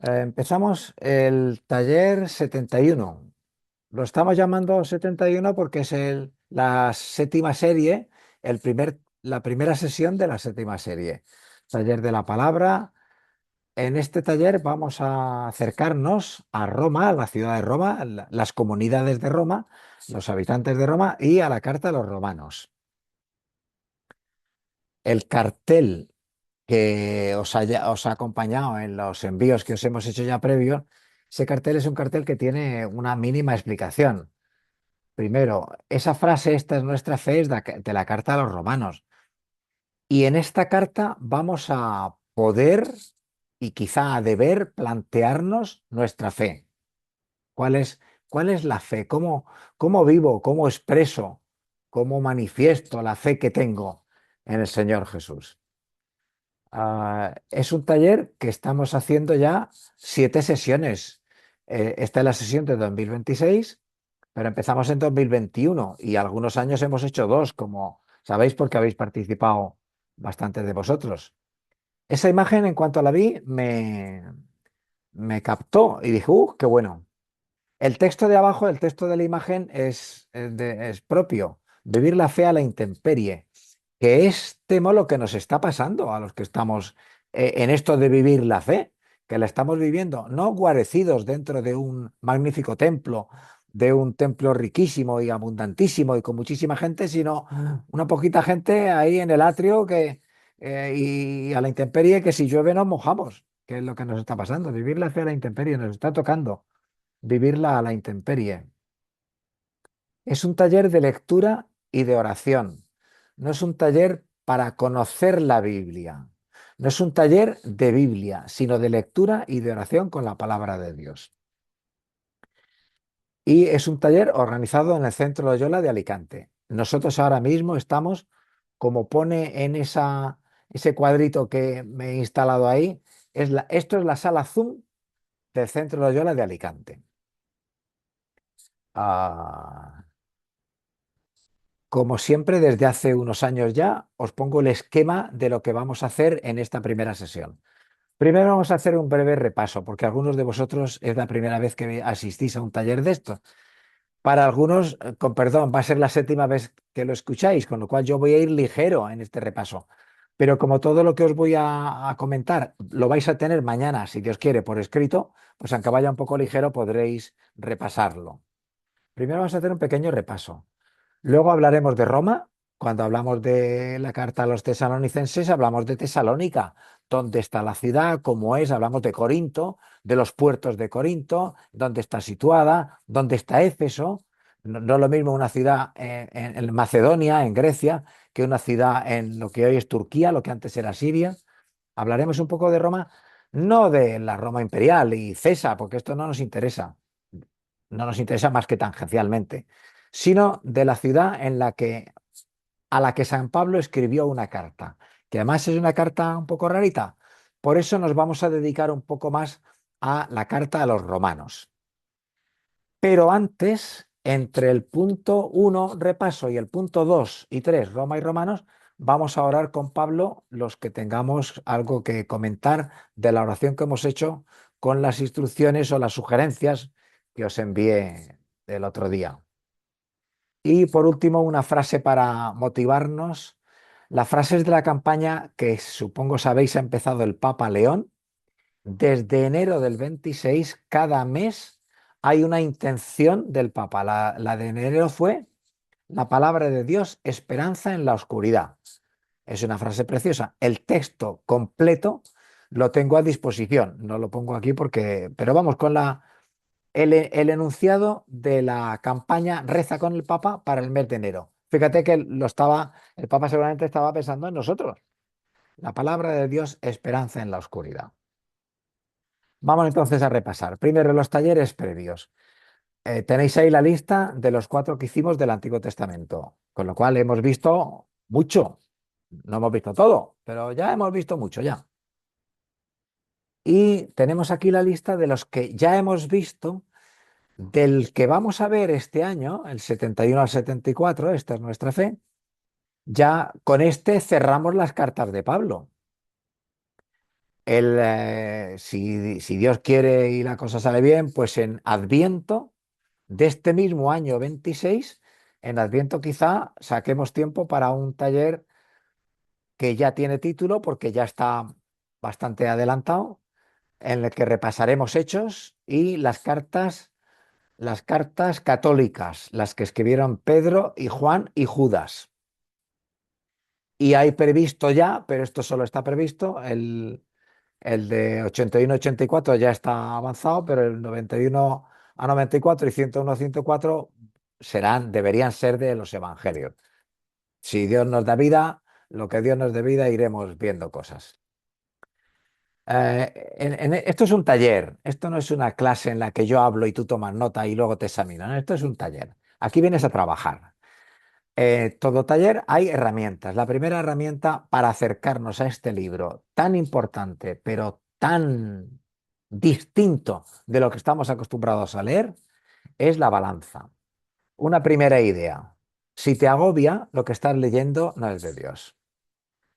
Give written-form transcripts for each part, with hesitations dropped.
Empezamos el taller 71. Lo estamos llamando 71 porque es la séptima serie, la primera sesión de la séptima serie. Taller de la palabra. En este taller vamos a acercarnos a Roma, a la ciudad de Roma, las comunidades de Roma, los habitantes de Roma y a la carta a los romanos. El cartel que os ha acompañado en los envíos que os hemos hecho ya previos, ese cartel es un cartel que tiene una mínima explicación. Primero, esa frase, esta es nuestra fe, es de la carta a los romanos. Y en esta carta vamos a poder y quizá a deber plantearnos nuestra fe. ¿Cuál es, cuál es la fe? ¿Cómo vivo? ¿Cómo expreso? ¿Cómo manifiesto la fe que tengo en el Señor Jesús? Es un taller que estamos haciendo ya 7 sesiones. Esta es la sesión de 2026, pero empezamos en 2021 y algunos años hemos hecho dos, como sabéis, porque habéis participado bastante de vosotros. Esa imagen, en cuanto la vi, me captó y dije, qué bueno! El texto de abajo, el texto de la imagen es propio. Vivir la fe a la intemperie, que es, temo, lo que nos está pasando a los que estamos en esto de vivir la fe, que la estamos viviendo, no guarecidos dentro de un magnífico templo, de un templo riquísimo y abundantísimo y con muchísima gente, sino una poquita gente ahí en el atrio y a la intemperie, que si llueve nos mojamos, que es lo que nos está pasando. Vivir la fe a la intemperie nos está tocando vivirla a la intemperie. Es un taller de lectura y de oración. No es un taller para conocer la Biblia. No es un taller de Biblia, sino de lectura y de oración con la palabra de Dios. Y es un taller organizado en el Centro Loyola de Alicante. Nosotros ahora mismo estamos, como pone en ese cuadrito que me he instalado ahí, esto es la sala Zoom del Centro Loyola de Alicante. Ah, Como siempre, desde hace unos años ya, os pongo el esquema de lo que vamos a hacer en esta primera sesión. Primero vamos a hacer un breve repaso, porque algunos de vosotros es la primera vez que asistís a un taller de esto. Para algunos, con perdón, va a ser la séptima vez que lo escucháis, con lo cual yo voy a ir ligero en este repaso. Pero como todo lo que os voy a comentar lo vais a tener mañana, si Dios quiere, por escrito, pues aunque vaya un poco ligero, podréis repasarlo. Primero vamos a hacer un pequeño repaso. Luego hablaremos de Roma. Cuando hablamos de la carta a los tesalonicenses, hablamos de Tesalónica, dónde está la ciudad, cómo es, hablamos de Corinto, de los puertos de Corinto, dónde está situada, dónde está Éfeso. No es lo mismo una ciudad en Macedonia, en Grecia, que una ciudad en lo que hoy es Turquía, lo que antes era Siria. Hablaremos un poco de Roma, no de la Roma imperial y César, porque esto no nos interesa, no nos interesa más que tangencialmente, sino de la ciudad a la que San Pablo escribió una carta, que además es una carta un poco rarita. Por eso nos vamos a dedicar un poco más a la carta a los romanos. Pero antes, entre el punto 1, repaso, y el punto 2 y 3, Roma y Romanos, vamos a orar con Pablo los que tengamos algo que comentar de la oración que hemos hecho con las instrucciones o las sugerencias que os envié el otro día. Y por último, una frase para motivarnos. La frase es de la campaña que supongo sabéis ha empezado el Papa León. Desde enero del 26, cada mes hay una intención del Papa. La de enero fue la palabra de Dios, esperanza en la oscuridad. Es una frase preciosa. El texto completo lo tengo a disposición. No lo pongo aquí pero vamos, el enunciado de la campaña Reza con el Papa para el mes de enero. Fíjate que el Papa seguramente estaba pensando en nosotros. La palabra de Dios, esperanza en la oscuridad. Vamos entonces a repasar. Primero, los talleres previos. Tenéis ahí la lista de los 4 que hicimos del Antiguo Testamento, con lo cual hemos visto mucho. No hemos visto todo, pero ya hemos visto mucho ya. Y tenemos aquí la lista de los que ya hemos visto. Del que vamos a ver este año, el 71 al 74, esta es nuestra fe, ya con este cerramos las cartas de Pablo. Si Dios quiere y la cosa sale bien, pues en Adviento de este mismo año 26, en Adviento quizá saquemos tiempo para un taller que ya tiene título porque ya está bastante adelantado, en el que repasaremos Hechos y las cartas católicas, las que escribieron Pedro y Juan y Judas. Y hay previsto ya, pero esto solo está previsto, el de 81-84 ya está avanzado, pero el 91 a 94 y 101 a 104 deberían ser de los evangelios. Si Dios nos da vida, lo que Dios nos dé vida, iremos viendo cosas. Esto es un taller, esto no es una clase en la que yo hablo y tú tomas nota y luego te examinan. Esto es un taller. Aquí vienes a trabajar. Todo taller hay herramientas. La primera herramienta para acercarnos a este libro tan importante, pero tan distinto de lo que estamos acostumbrados a leer, es la balanza. Una primera idea. Si te agobia, lo que estás leyendo no es de Dios.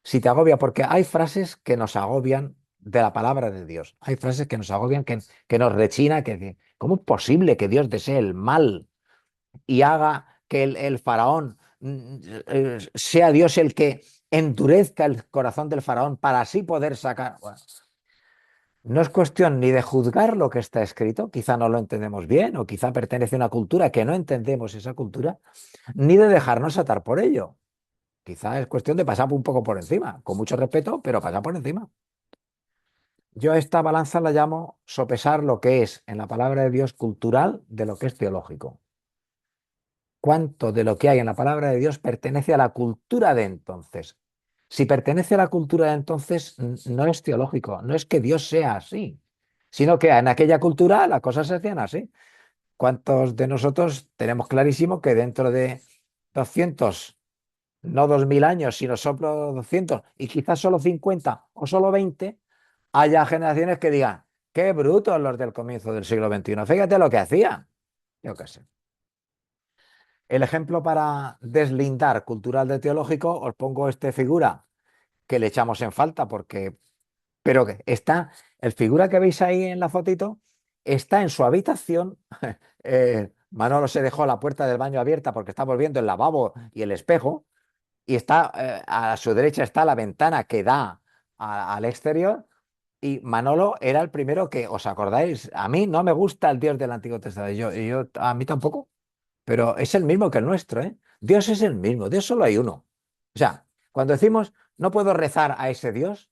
Si te agobia, porque hay frases que nos agobian de la palabra de Dios. Hay frases que nos agobian, que nos rechina, ¿cómo es posible que Dios desee el mal y haga que el faraón sea Dios el que endurezca el corazón del faraón para así poder sacar? Bueno, no es cuestión ni de juzgar lo que está escrito, quizá no lo entendemos bien o quizá pertenece a una cultura que no entendemos esa cultura, ni de dejarnos atar por ello. Quizá es cuestión de pasar un poco por encima, con mucho respeto, pero pasar por encima. Yo a esta balanza la llamo sopesar lo que es, en la palabra de Dios, cultural de lo que es teológico. ¿Cuánto de lo que hay en la palabra de Dios pertenece a la cultura de entonces? Si pertenece a la cultura de entonces, no es teológico, no es que Dios sea así, sino que en aquella cultura las cosas se hacían así. ¿Cuántos de nosotros tenemos clarísimo que dentro de 200, no 2000 años, sino solo 200 y quizás solo 50 o solo 20, haya generaciones que digan, qué brutos los del comienzo del siglo XXI, fíjate lo que hacían? Yo qué sé. El ejemplo para deslindar cultural de teológico, os pongo esta figura que le echamos en falta pero que está, el figura que veis ahí en la fotito, está en su habitación. Manolo se dejó la puerta del baño abierta porque está viendo el lavabo y el espejo, y está a su derecha está la ventana que da al exterior. Y Manolo era el primero que, ¿os acordáis? A mí no me gusta el Dios del Antiguo Testamento, a mí tampoco, pero es el mismo que el nuestro, ¿eh? Dios es el mismo, Dios solo hay uno. O sea, cuando decimos no puedo rezar a ese Dios,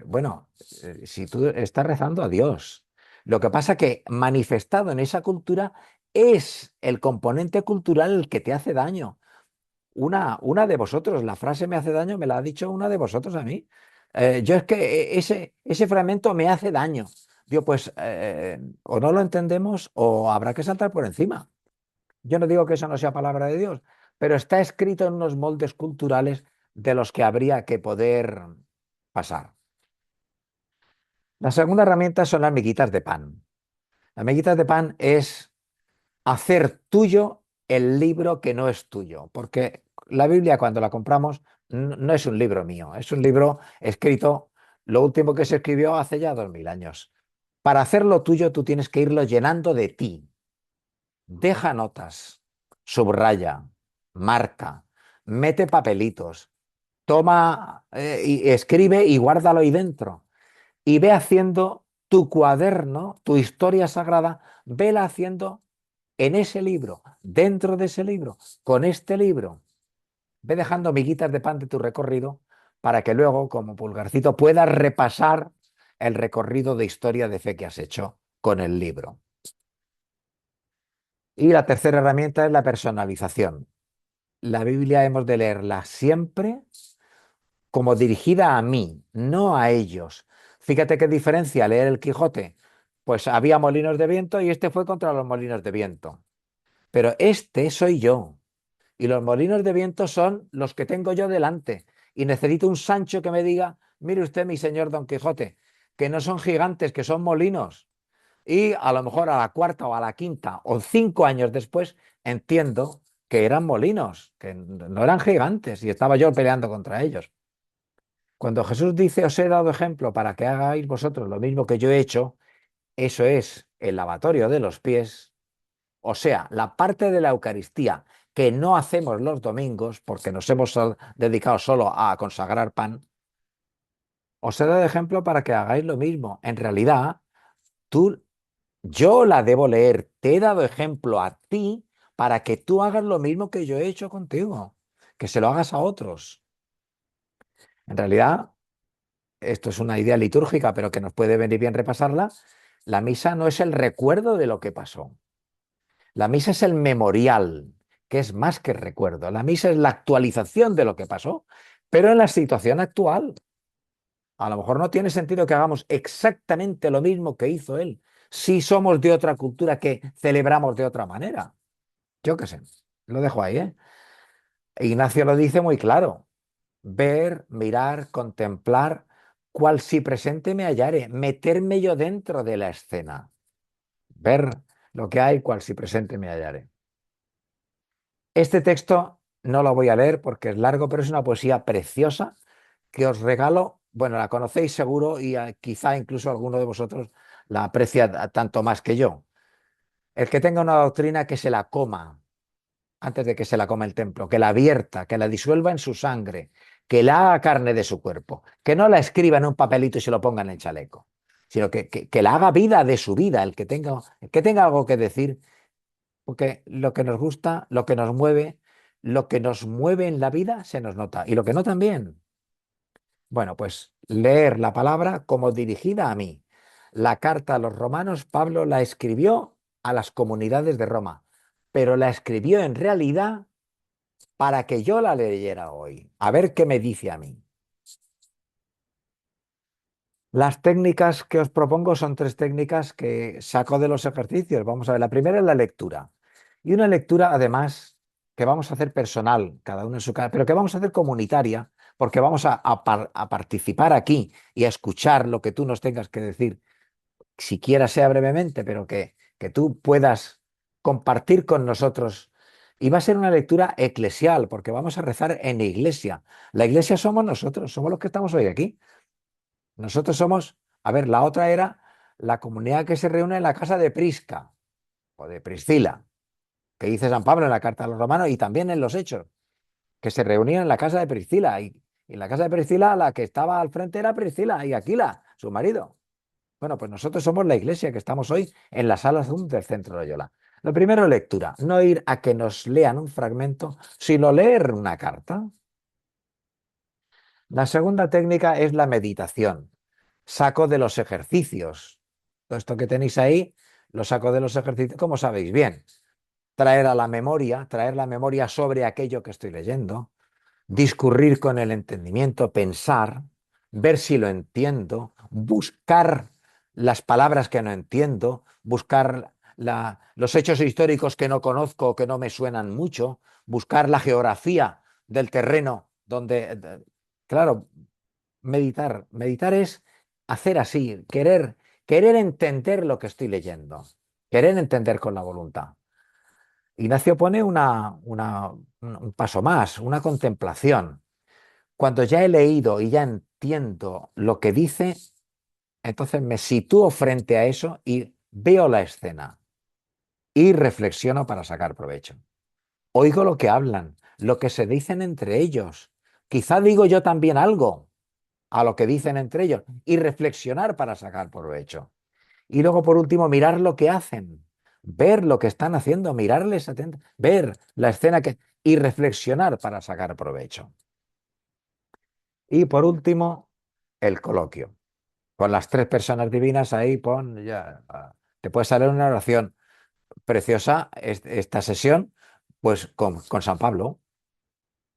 bueno, si tú estás rezando a Dios, lo que pasa que manifestado en esa cultura es el componente cultural el que te hace daño. Una de vosotros, la frase me hace daño, me la ha dicho una de vosotros a mí. Yo es que ese fragmento me hace daño. Digo, pues o no lo entendemos o habrá que saltar por encima. Yo no digo que eso no sea palabra de Dios, pero está escrito en unos moldes culturales de los que habría que poder pasar. La segunda herramienta son las miguitas de pan. Las miguitas de pan es hacer tuyo el libro que no es tuyo, porque la Biblia cuando la compramos no es un libro mío, es un libro escrito, lo último que se escribió hace ya 2000 años. Para hacerlo tuyo tú tienes que irlo llenando de ti. Deja notas, subraya, marca, mete papelitos, toma y escribe y guárdalo ahí dentro. Y ve haciendo tu cuaderno, tu historia sagrada, vela haciendo en ese libro, dentro de ese libro, con este libro. Ve dejando miguitas de pan de tu recorrido para que luego, como pulgarcito, puedas repasar el recorrido de historia de fe que has hecho con el libro. Y la tercera herramienta es la personalización. La Biblia hemos de leerla siempre como dirigida a mí, no a ellos. Fíjate qué diferencia leer el Quijote. Pues había molinos de viento y este fue contra los molinos de viento. Pero este soy yo. Y los molinos de viento son los que tengo yo delante. Y necesito un Sancho que me diga, mire usted, mi señor Don Quijote, que no son gigantes, que son molinos. Y a lo mejor a la cuarta o a la quinta o 5 años después entiendo que eran molinos, que no eran gigantes y estaba yo peleando contra ellos. Cuando Jesús dice, os he dado ejemplo para que hagáis vosotros lo mismo que yo he hecho, eso es el lavatorio de los pies, o sea, la parte de la Eucaristía que no hacemos los domingos porque nos hemos dedicado solo a consagrar pan. Os he dado ejemplo para que hagáis lo mismo. En realidad, tú, yo la debo leer. Te he dado ejemplo a ti para que tú hagas lo mismo que yo he hecho contigo, que se lo hagas a otros. En realidad, esto es una idea litúrgica, pero que nos puede venir bien repasarla. La misa no es el recuerdo de lo que pasó. La misa es el memorial, que es más que recuerdo. La misa es la actualización de lo que pasó, pero en la situación actual. A lo mejor no tiene sentido que hagamos exactamente lo mismo que hizo él, si somos de otra cultura que celebramos de otra manera. Yo qué sé, lo dejo ahí, ¿eh? Ignacio lo dice muy claro. Ver, mirar, contemplar, cual si presente me hallare, meterme yo dentro de la escena. Ver lo que hay, cual si presente me hallare. Este texto no lo voy a leer porque es largo, pero es una poesía preciosa que os regalo. Bueno, la conocéis seguro y quizá incluso alguno de vosotros la aprecia tanto más que yo. El que tenga una doctrina que se la coma antes de que se la coma el templo, que la vierta, que la disuelva en su sangre, que la haga carne de su cuerpo, que no la escriba en un papelito y se lo ponga en el chaleco, sino que la haga vida de su vida, el que tenga algo que decir, porque lo que nos gusta, lo que nos mueve en la vida se nos nota y lo que no también. Bueno, pues leer la palabra como dirigida a mí. La carta a los romanos, Pablo la escribió a las comunidades de Roma, pero la escribió en realidad para que yo la leyera hoy, a ver qué me dice a mí. Las técnicas que os propongo son tres técnicas que saco de los ejercicios. Vamos a ver, la primera es la lectura. Y una lectura, además, que vamos a hacer personal, cada uno en su casa, pero que vamos a hacer comunitaria, porque vamos a participar aquí y a escuchar lo que tú nos tengas que decir, siquiera sea brevemente, pero que tú puedas compartir con nosotros. Y va a ser una lectura eclesial, porque vamos a rezar en iglesia. La iglesia somos nosotros, somos los que estamos hoy aquí. Nosotros somos, a ver, la otra era la comunidad que se reúne en la casa de Prisca o de Priscila, que dice San Pablo en la carta a los romanos y también en los Hechos, que se reunían en la casa de Priscila. Y en la casa de Priscila la que estaba al frente era Priscila y Aquila, su marido. Bueno, pues nosotros somos la iglesia que estamos hoy en la sala Zoom del Centro de Loyola. Lo primero, lectura. No ir a que nos lean un fragmento, sino leer una carta. La segunda técnica es la meditación. Saco de los ejercicios. Todo esto que tenéis ahí, lo saco de los ejercicios, como sabéis bien. Traer la memoria sobre aquello que estoy leyendo, discurrir con el entendimiento, pensar, ver si lo entiendo, buscar las palabras que no entiendo, buscar los hechos históricos que no conozco o que no me suenan mucho, buscar la geografía del terreno donde, claro, meditar. Meditar es hacer así, querer entender lo que estoy leyendo, querer entender con la voluntad. Ignacio pone un paso más, una contemplación. Cuando ya he leído y ya entiendo lo que dice, entonces me sitúo frente a eso y veo la escena y reflexiono para sacar provecho. Oigo lo que hablan, lo que se dicen entre ellos. Quizá digo yo también algo a lo que dicen entre ellos y reflexionar para sacar provecho. Y luego, por último, mirar lo que hacen, ver lo que están haciendo, mirarles atentamente, ver la escena y reflexionar para sacar provecho. Y por último, el coloquio. Con las tres personas divinas ahí pon ya. Te puede salir una oración preciosa esta sesión, pues con San Pablo.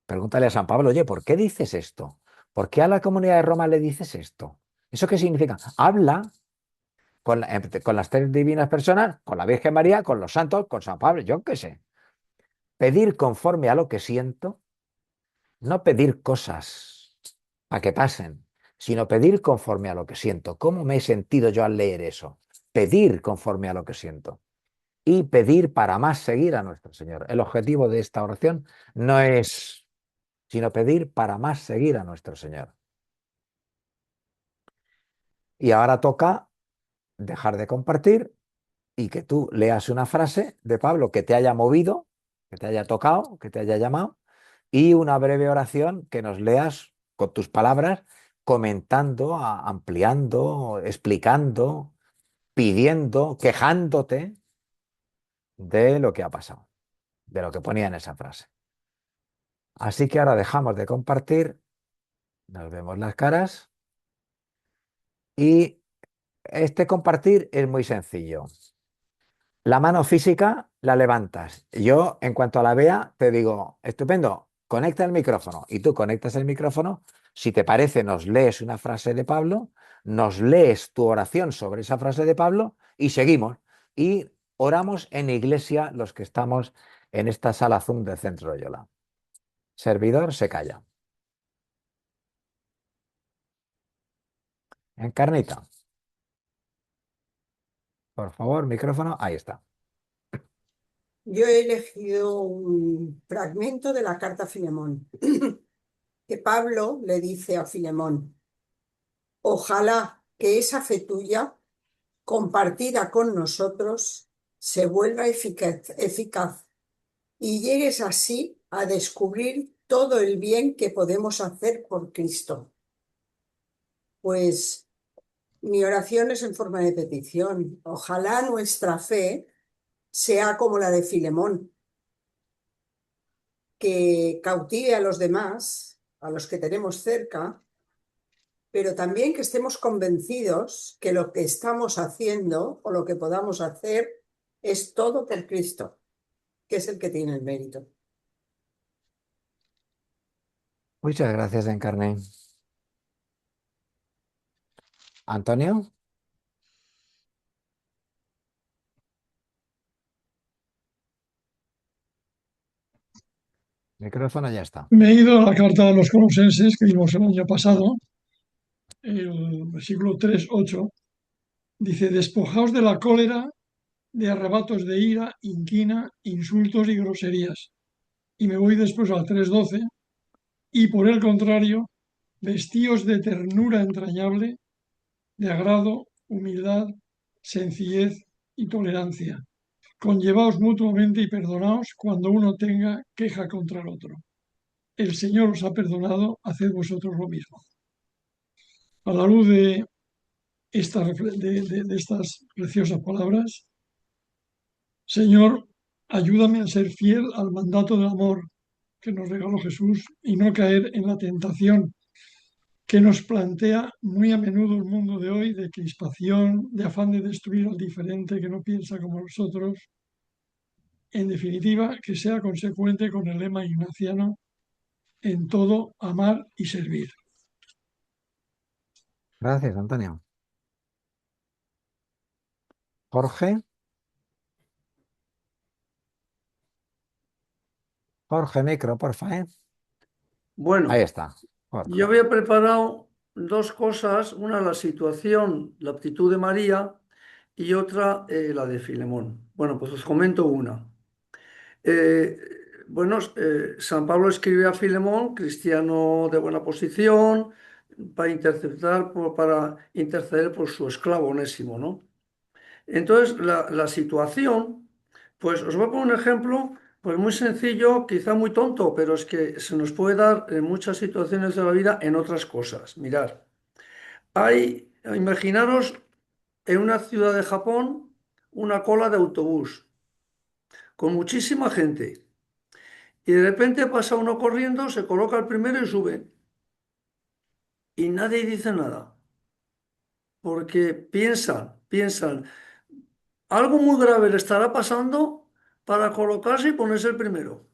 Pregúntale a San Pablo, oye, ¿por qué dices esto? ¿Por qué a la comunidad de Roma le dices esto? ¿Eso qué significa? Habla con las tres divinas personas, con la Virgen María, con los santos, con San Pablo, yo qué sé. Pedir conforme a lo que siento, no pedir cosas para que pasen, sino pedir conforme a lo que siento. ¿Cómo me he sentido yo al leer eso? Pedir conforme a lo que siento. Y pedir para más seguir a nuestro Señor. El objetivo de esta oración no es sino pedir para más seguir a nuestro Señor. Y ahora toca dejar de compartir y que tú leas una frase de Pablo que te haya movido, que te haya tocado, que te haya llamado, y una breve oración que nos leas con tus palabras, comentando, ampliando, explicando, pidiendo, quejándote de lo que ha pasado, de lo que ponía en esa frase. Así que ahora dejamos de compartir, nos vemos las caras y este compartir es muy sencillo. La mano física la levantas. Yo, en cuanto la vea, te digo, estupendo, conecta el micrófono. Y tú conectas el micrófono. Si te parece, nos lees una frase de Pablo, nos lees tu oración sobre esa frase de Pablo y seguimos. Y oramos en iglesia los que estamos en esta sala Zoom del Centro Yola. Servidor se calla. Encarnita, por favor, micrófono. Ahí está. Yo he elegido un fragmento de la carta a Filemón, que Pablo le dice a Filemón: ojalá que esa fe tuya, compartida con nosotros, se vuelva eficaz y llegues así a descubrir todo el bien que podemos hacer por Cristo. Pues mi oración es en forma de petición. Ojalá nuestra fe sea como la de Filemón, que cautive a los demás, a los que tenemos cerca, pero también que estemos convencidos que lo que estamos haciendo o lo que podamos hacer es todo por Cristo, que es el que tiene el mérito. Muchas gracias, Encarné. Antonio, micrófono ya está. Me he ido a la carta de los Colosenses que vimos el año pasado, el versículo 3:8. Dice: despojaos de la cólera, de arrebatos de ira, inquina, insultos y groserías. Y me voy después al 3:12. Y por el contrario, vestíos de ternura entrañable, de agrado, humildad, sencillez y tolerancia. Conllevaos mutuamente y perdonaos cuando uno tenga queja contra el otro. El Señor os ha perdonado, haced vosotros lo mismo. A la luz de estas preciosas palabras, Señor, ayúdame a ser fiel al mandato del amor que nos regaló Jesús y no caer en la tentación que nos plantea muy a menudo el mundo de hoy, de crispación, de afán de destruir al diferente que no piensa como nosotros. En definitiva, que sea consecuente con el lema ignaciano: en todo amar y servir. Gracias, Antonio. Jorge, Jorge, micro, porfa, ¿eh? Ahí Bueno, está, Jorge. yo había preparado dos cosas, una la situación, la actitud de María y otra la de Filemón. Bueno, pues os comento una. Eh, bueno, San Pablo escribe a Filemón, cristiano de buena posición, para interceder por su esclavo Onésimo, ¿no? Entonces, la situación, pues os voy a poner un ejemplo, pues muy sencillo, quizá muy tonto, pero es que se nos puede dar en muchas situaciones de la vida en otras cosas. Mirad, imaginaros en una ciudad de Japón una cola de autobús con muchísima gente y de repente pasa uno corriendo, se coloca el primero y sube y nadie dice nada porque piensan, algo muy grave le estará pasando para colocarse y ponerse el primero.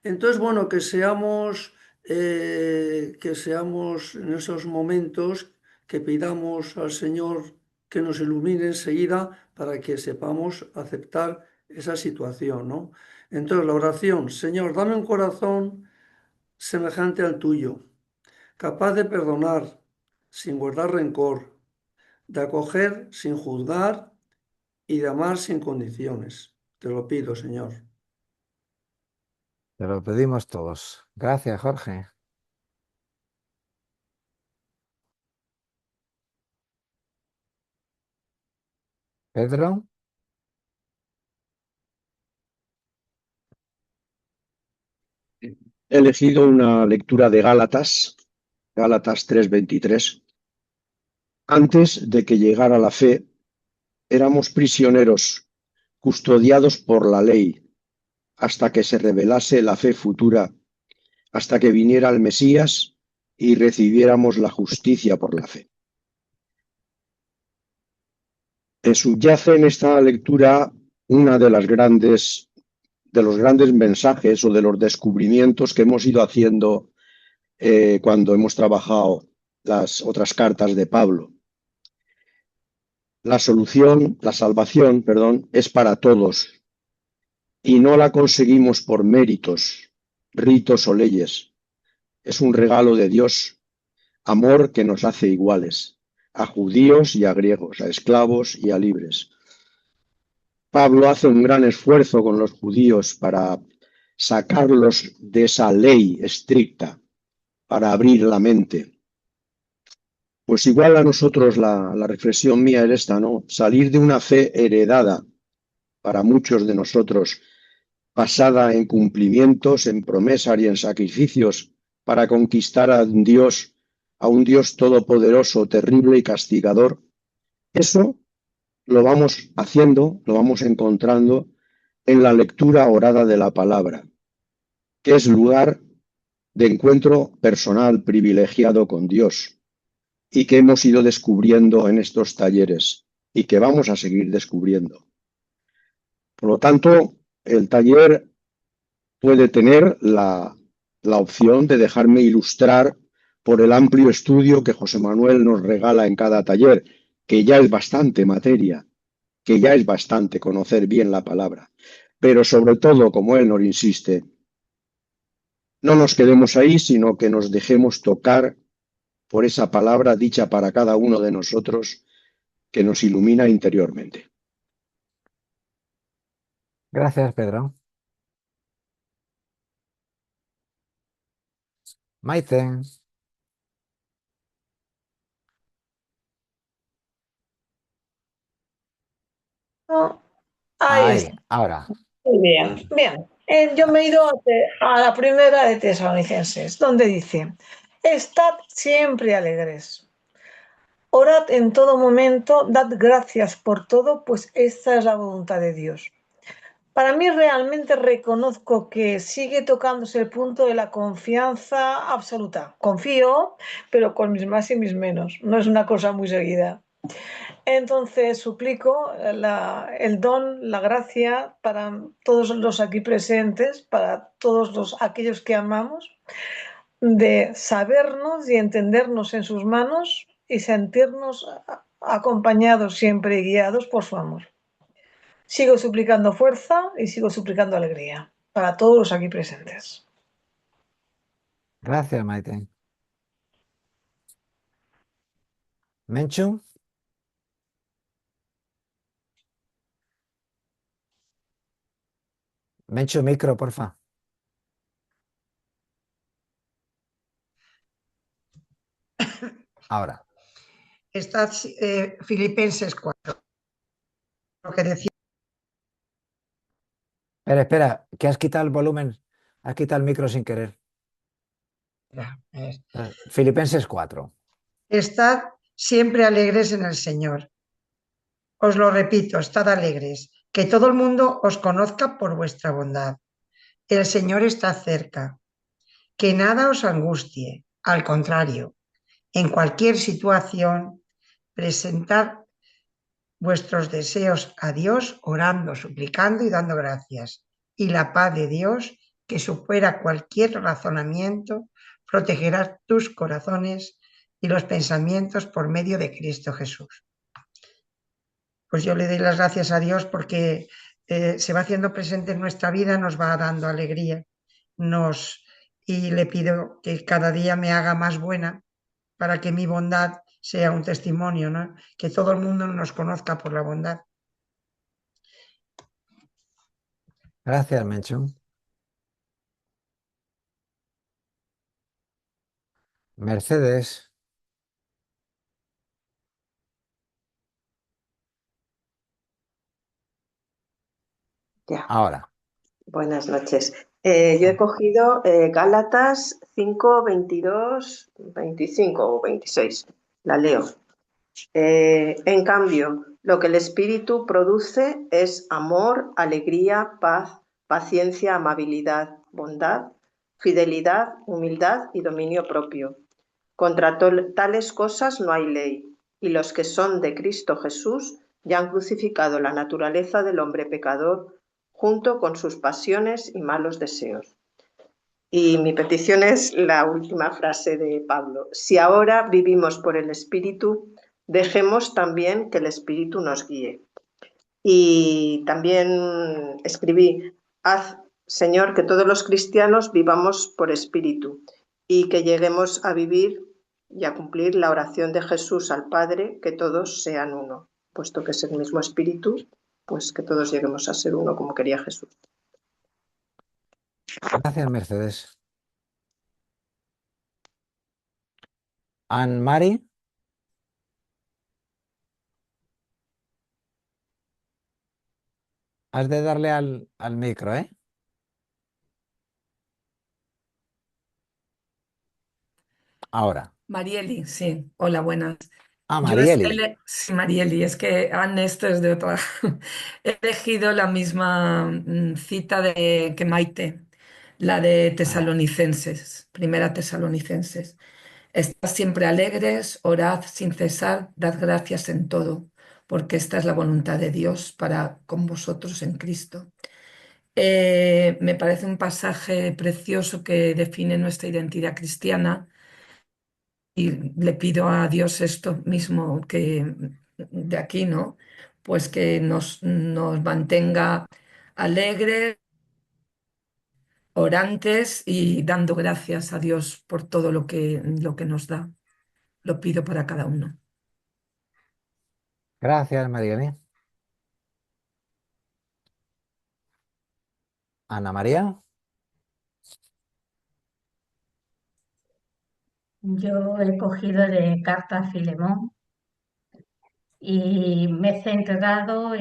Entonces, bueno, que seamos en esos momentos, que pidamos al Señor que nos ilumine enseguida para que sepamos aceptar esa situación, ¿no? Entonces, la oración: Señor, dame un corazón semejante al tuyo, capaz de perdonar sin guardar rencor, de acoger sin juzgar y de amar sin condiciones. Te lo pido, Señor. Te lo pedimos todos. Gracias, Jorge. Pedro. He elegido una lectura de Gálatas, Gálatas 3:23. Antes de que llegara la fe, éramos prisioneros, custodiados por la ley, hasta que se revelase la fe futura, hasta que viniera el Mesías y recibiéramos la justicia por la fe. Subyace en esta lectura una de los grandes mensajes o de los descubrimientos que hemos ido haciendo cuando hemos trabajado las otras cartas de Pablo. La salvación, es para todos y no la conseguimos por méritos, ritos o leyes. Es un regalo de Dios, amor que nos hace iguales, a judíos y a griegos, a esclavos y a libres. Pablo hace un gran esfuerzo con los judíos para sacarlos de esa ley estricta, para abrir la mente. Pues igual a nosotros la reflexión mía es esta, ¿no? Salir de una fe heredada para muchos de nosotros, basada en cumplimientos, en promesas y en sacrificios para conquistar a un Dios todopoderoso, terrible y castigador. Eso lo vamos haciendo, lo vamos encontrando en la lectura orada de la palabra, que es lugar de encuentro personal privilegiado con Dios y que hemos ido descubriendo en estos talleres y que vamos a seguir descubriendo. Por lo tanto, el taller puede tener la opción de dejarme ilustrar por el amplio estudio que José Manuel nos regala en cada taller, que ya es bastante materia, que ya es bastante conocer bien la palabra. Pero sobre todo, como él nos insiste, no nos quedemos ahí, sino que nos dejemos tocar por esa palabra dicha para cada uno de nosotros que nos ilumina interiormente. Gracias, Pedro. Maite. No, ahí está. Ahí, ahora. Muy bien, bien. Yo me he ido a la primera de Tesalonicenses, donde dice, estad siempre alegres. Orad en todo momento, dad gracias por todo, pues esta es la voluntad de Dios. Para mí realmente reconozco que sigue tocándose el punto de la confianza absoluta. Confío, pero con mis más y mis menos. No es una cosa muy seguida. Entonces suplico el don, la gracia para todos los aquí presentes, para todos aquellos que amamos, de sabernos y entendernos en sus manos y sentirnos acompañados siempre y guiados por su amor. Sigo suplicando fuerza y sigo suplicando alegría para todos los aquí presentes. Gracias, Maite. Menchu. Menchu, micro, porfa. Ahora. Está Filipenses 4, lo que decía. Espera, que has quitado el volumen. Has quitado el micro sin querer. Filipenses 4. Estad siempre alegres en el Señor. Os lo repito, estad alegres, que todo el mundo os conozca por vuestra bondad. El Señor está cerca. Que nada os angustie, al contrario, en cualquier situación, presentad vuestros deseos a Dios, orando, suplicando y dando gracias. Y la paz de Dios, que supera cualquier razonamiento, protegerá tus corazones y los pensamientos por medio de Cristo Jesús. Pues yo le doy las gracias a Dios porque se va haciendo presente en nuestra vida, nos va dando alegría, y le pido que cada día me haga más buena para que mi bondad sea un testimonio, ¿no? Que todo el mundo nos conozca por la bondad. Gracias, Menchu. Mercedes. Ya, Ahora, buenas noches. Yo he cogido Gálatas 5, 22, 25 o 26. La leo. En cambio, lo que el Espíritu produce es amor, alegría, paz, paciencia, amabilidad, bondad, fidelidad, humildad y dominio propio. Contra tales cosas no hay ley, y los que son de Cristo Jesús ya han crucificado la naturaleza del hombre pecador junto con sus pasiones y malos deseos. Y mi petición es la última frase de Pablo. Si ahora vivimos por el Espíritu, dejemos también que el Espíritu nos guíe. Y también escribí, haz, Señor, que todos los cristianos vivamos por Espíritu y que lleguemos a vivir y a cumplir la oración de Jesús al Padre, que todos sean uno. Puesto que es el mismo Espíritu, pues que todos lleguemos a ser uno como quería Jesús. gracias, Mercedes. Anne-Marie, has de darle al micro, ¿eh? Ahora. Marieli, sí. Hola, buenas. Ah, Yo Marieli. sí, Marieli, es que Anne, esto es de otra. He elegido la misma cita que Maite, la de Ah, Tesalonicenses, primera Tesalonicenses. Estad siempre alegres, orad sin cesar, dad gracias en todo, porque esta es la voluntad de Dios para con vosotros en Cristo. Me parece un pasaje precioso que define nuestra identidad cristiana y le pido a Dios esto mismo que de aquí, ¿no? Pues que nos mantenga alegres, orantes y dando gracias a Dios por todo lo que nos da. Lo pido para cada uno. gracias, Marieli. Ana María. Yo he cogido de carta a Filemón y me he centrado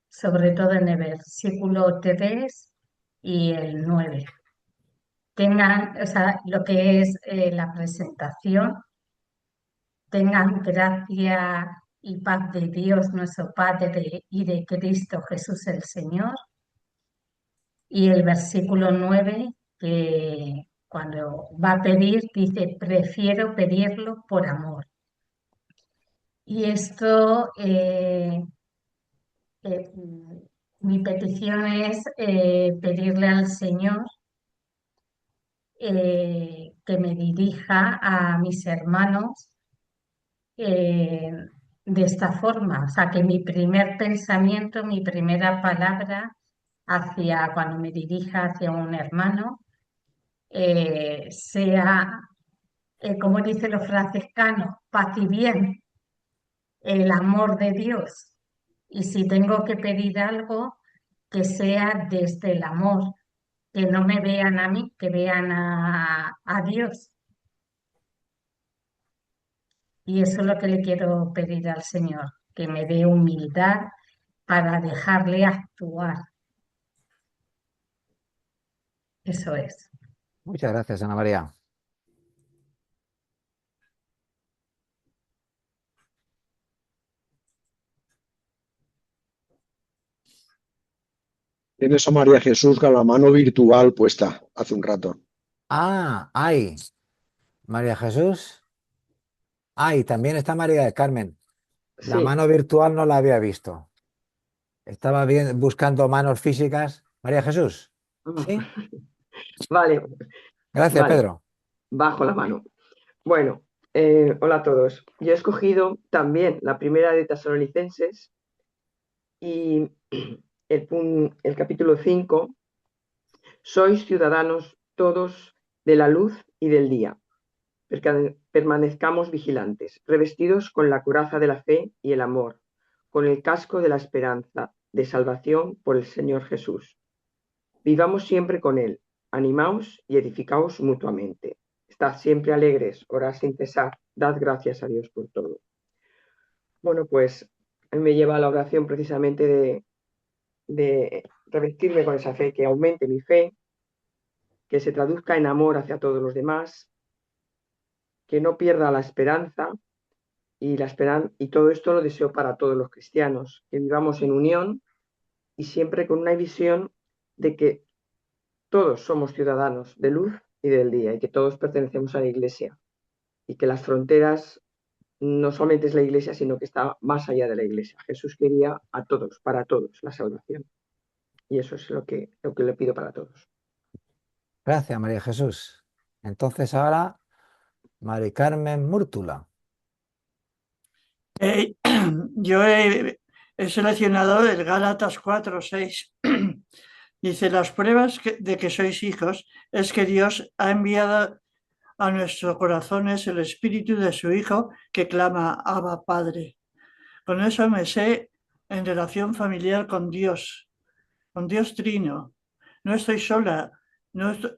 sobre todo en el versículo 3 y el 9. Tengan, o sea, lo que es la presentación, tengan gracia y paz de Dios nuestro Padre y de Cristo Jesús el Señor. Y el versículo 9, que cuando va a pedir, dice, prefiero pedirlo por amor. Y esto, eh, mi petición es pedirle al Señor que me dirija a mis hermanos eh, de esta forma. O sea, que mi primer pensamiento, mi primera palabra cuando me dirija hacia un hermano, sea, como dicen los franciscanos, paz y bien, el amor de Dios. Y si tengo que pedir algo, que sea desde el amor, que no me vean a mí, que vean a Dios. Y eso es lo que le quiero pedir al Señor, que me dé humildad para dejarle actuar. Eso es. Muchas gracias, Ana María. Tienes a María Jesús con la mano virtual puesta hace un rato. Ah, ay, María Jesús. Ay, también está María del Carmen. La Sí. mano virtual no la había visto. Estaba buscando manos físicas. María Jesús. ¿Sí? Vale, Gracias, vale, Pedro. bajo la mano. Bueno, hola a todos. Yo he escogido también la primera de Tesalonicenses y el capítulo 5. Sois ciudadanos todos de la luz y del día. Permanezcamos vigilantes, revestidos con la coraza de la fe y el amor, con el casco de la esperanza de salvación por el Señor Jesús. Vivamos siempre con Él, animaos y edificaos mutuamente. Estad siempre alegres, orad sin cesar, dad gracias a Dios por todo. Bueno, pues me lleva a la oración precisamente de revestirme con esa fe, que aumente mi fe, que se traduzca en amor hacia todos los demás, que no pierda la esperanza y todo esto lo deseo para todos los cristianos, que vivamos en unión y siempre con una visión de que todos somos ciudadanos de luz y del día y que todos pertenecemos a la Iglesia y que las fronteras no solamente es la Iglesia, sino que está más allá de la Iglesia. Jesús quería a todos, para todos, la salvación. Y eso es lo que le pido para todos. Gracias, María Jesús. Entonces ahora, Mari Carmen Múrtula. Yo he seleccionado el Gálatas 4:6. Dice, las pruebas de que sois hijos es que Dios ha enviado a nuestros corazones el espíritu de su Hijo que clama, Abba, Padre. Con eso me sé en relación familiar con Dios Trino. No estoy sola, no estoy-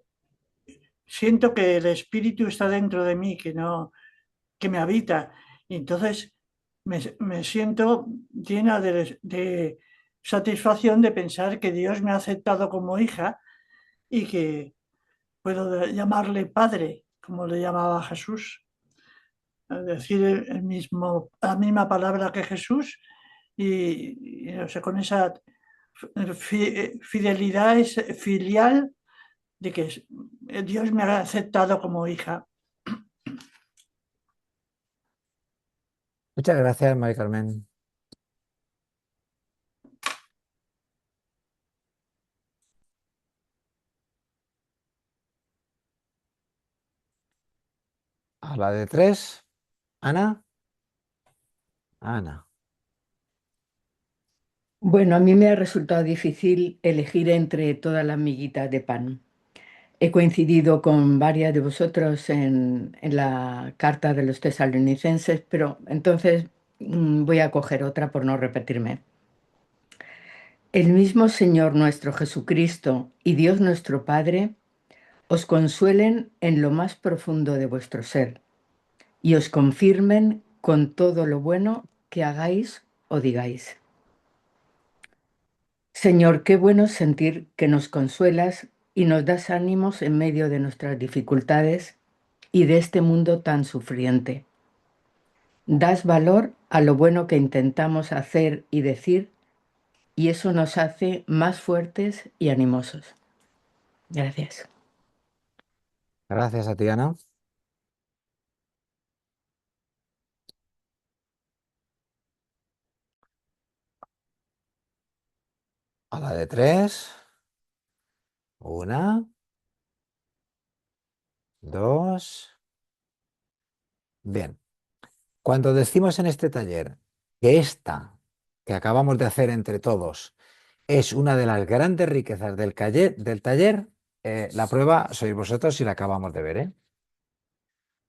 siento que el espíritu está dentro de mí, que me habita. Y entonces me siento llena de satisfacción de pensar que Dios me ha aceptado como hija y que puedo llamarle Padre, como le llamaba Jesús. Decir la misma palabra que Jesús y no sé, con esa fidelidad filial de que Dios me ha aceptado como hija. Muchas gracias, Mari Carmen. A la de 3, Ana. Ana. Bueno, a mí me ha resultado difícil elegir entre todas las miguitas de pan. He coincidido con varias de vosotros en la carta de los tesalonicenses, pero entonces voy a coger otra por no repetirme. El mismo Señor nuestro Jesucristo y Dios nuestro Padre os consuelen en lo más profundo de vuestro ser y os confirmen con todo lo bueno que hagáis o digáis. Señor, qué bueno sentir que nos consuelas y nos das ánimos en medio de nuestras dificultades y de este mundo tan sufriente. Das valor a lo bueno que intentamos hacer y decir, y eso nos hace más fuertes y animosos. Gracias. Gracias a ti, Ana. A la de 3. 1, 2. Bien. Cuando decimos en este taller que esta que acabamos de hacer entre todos es una de las grandes riquezas del taller, la prueba sois vosotros y la acabamos de ver, ¿eh?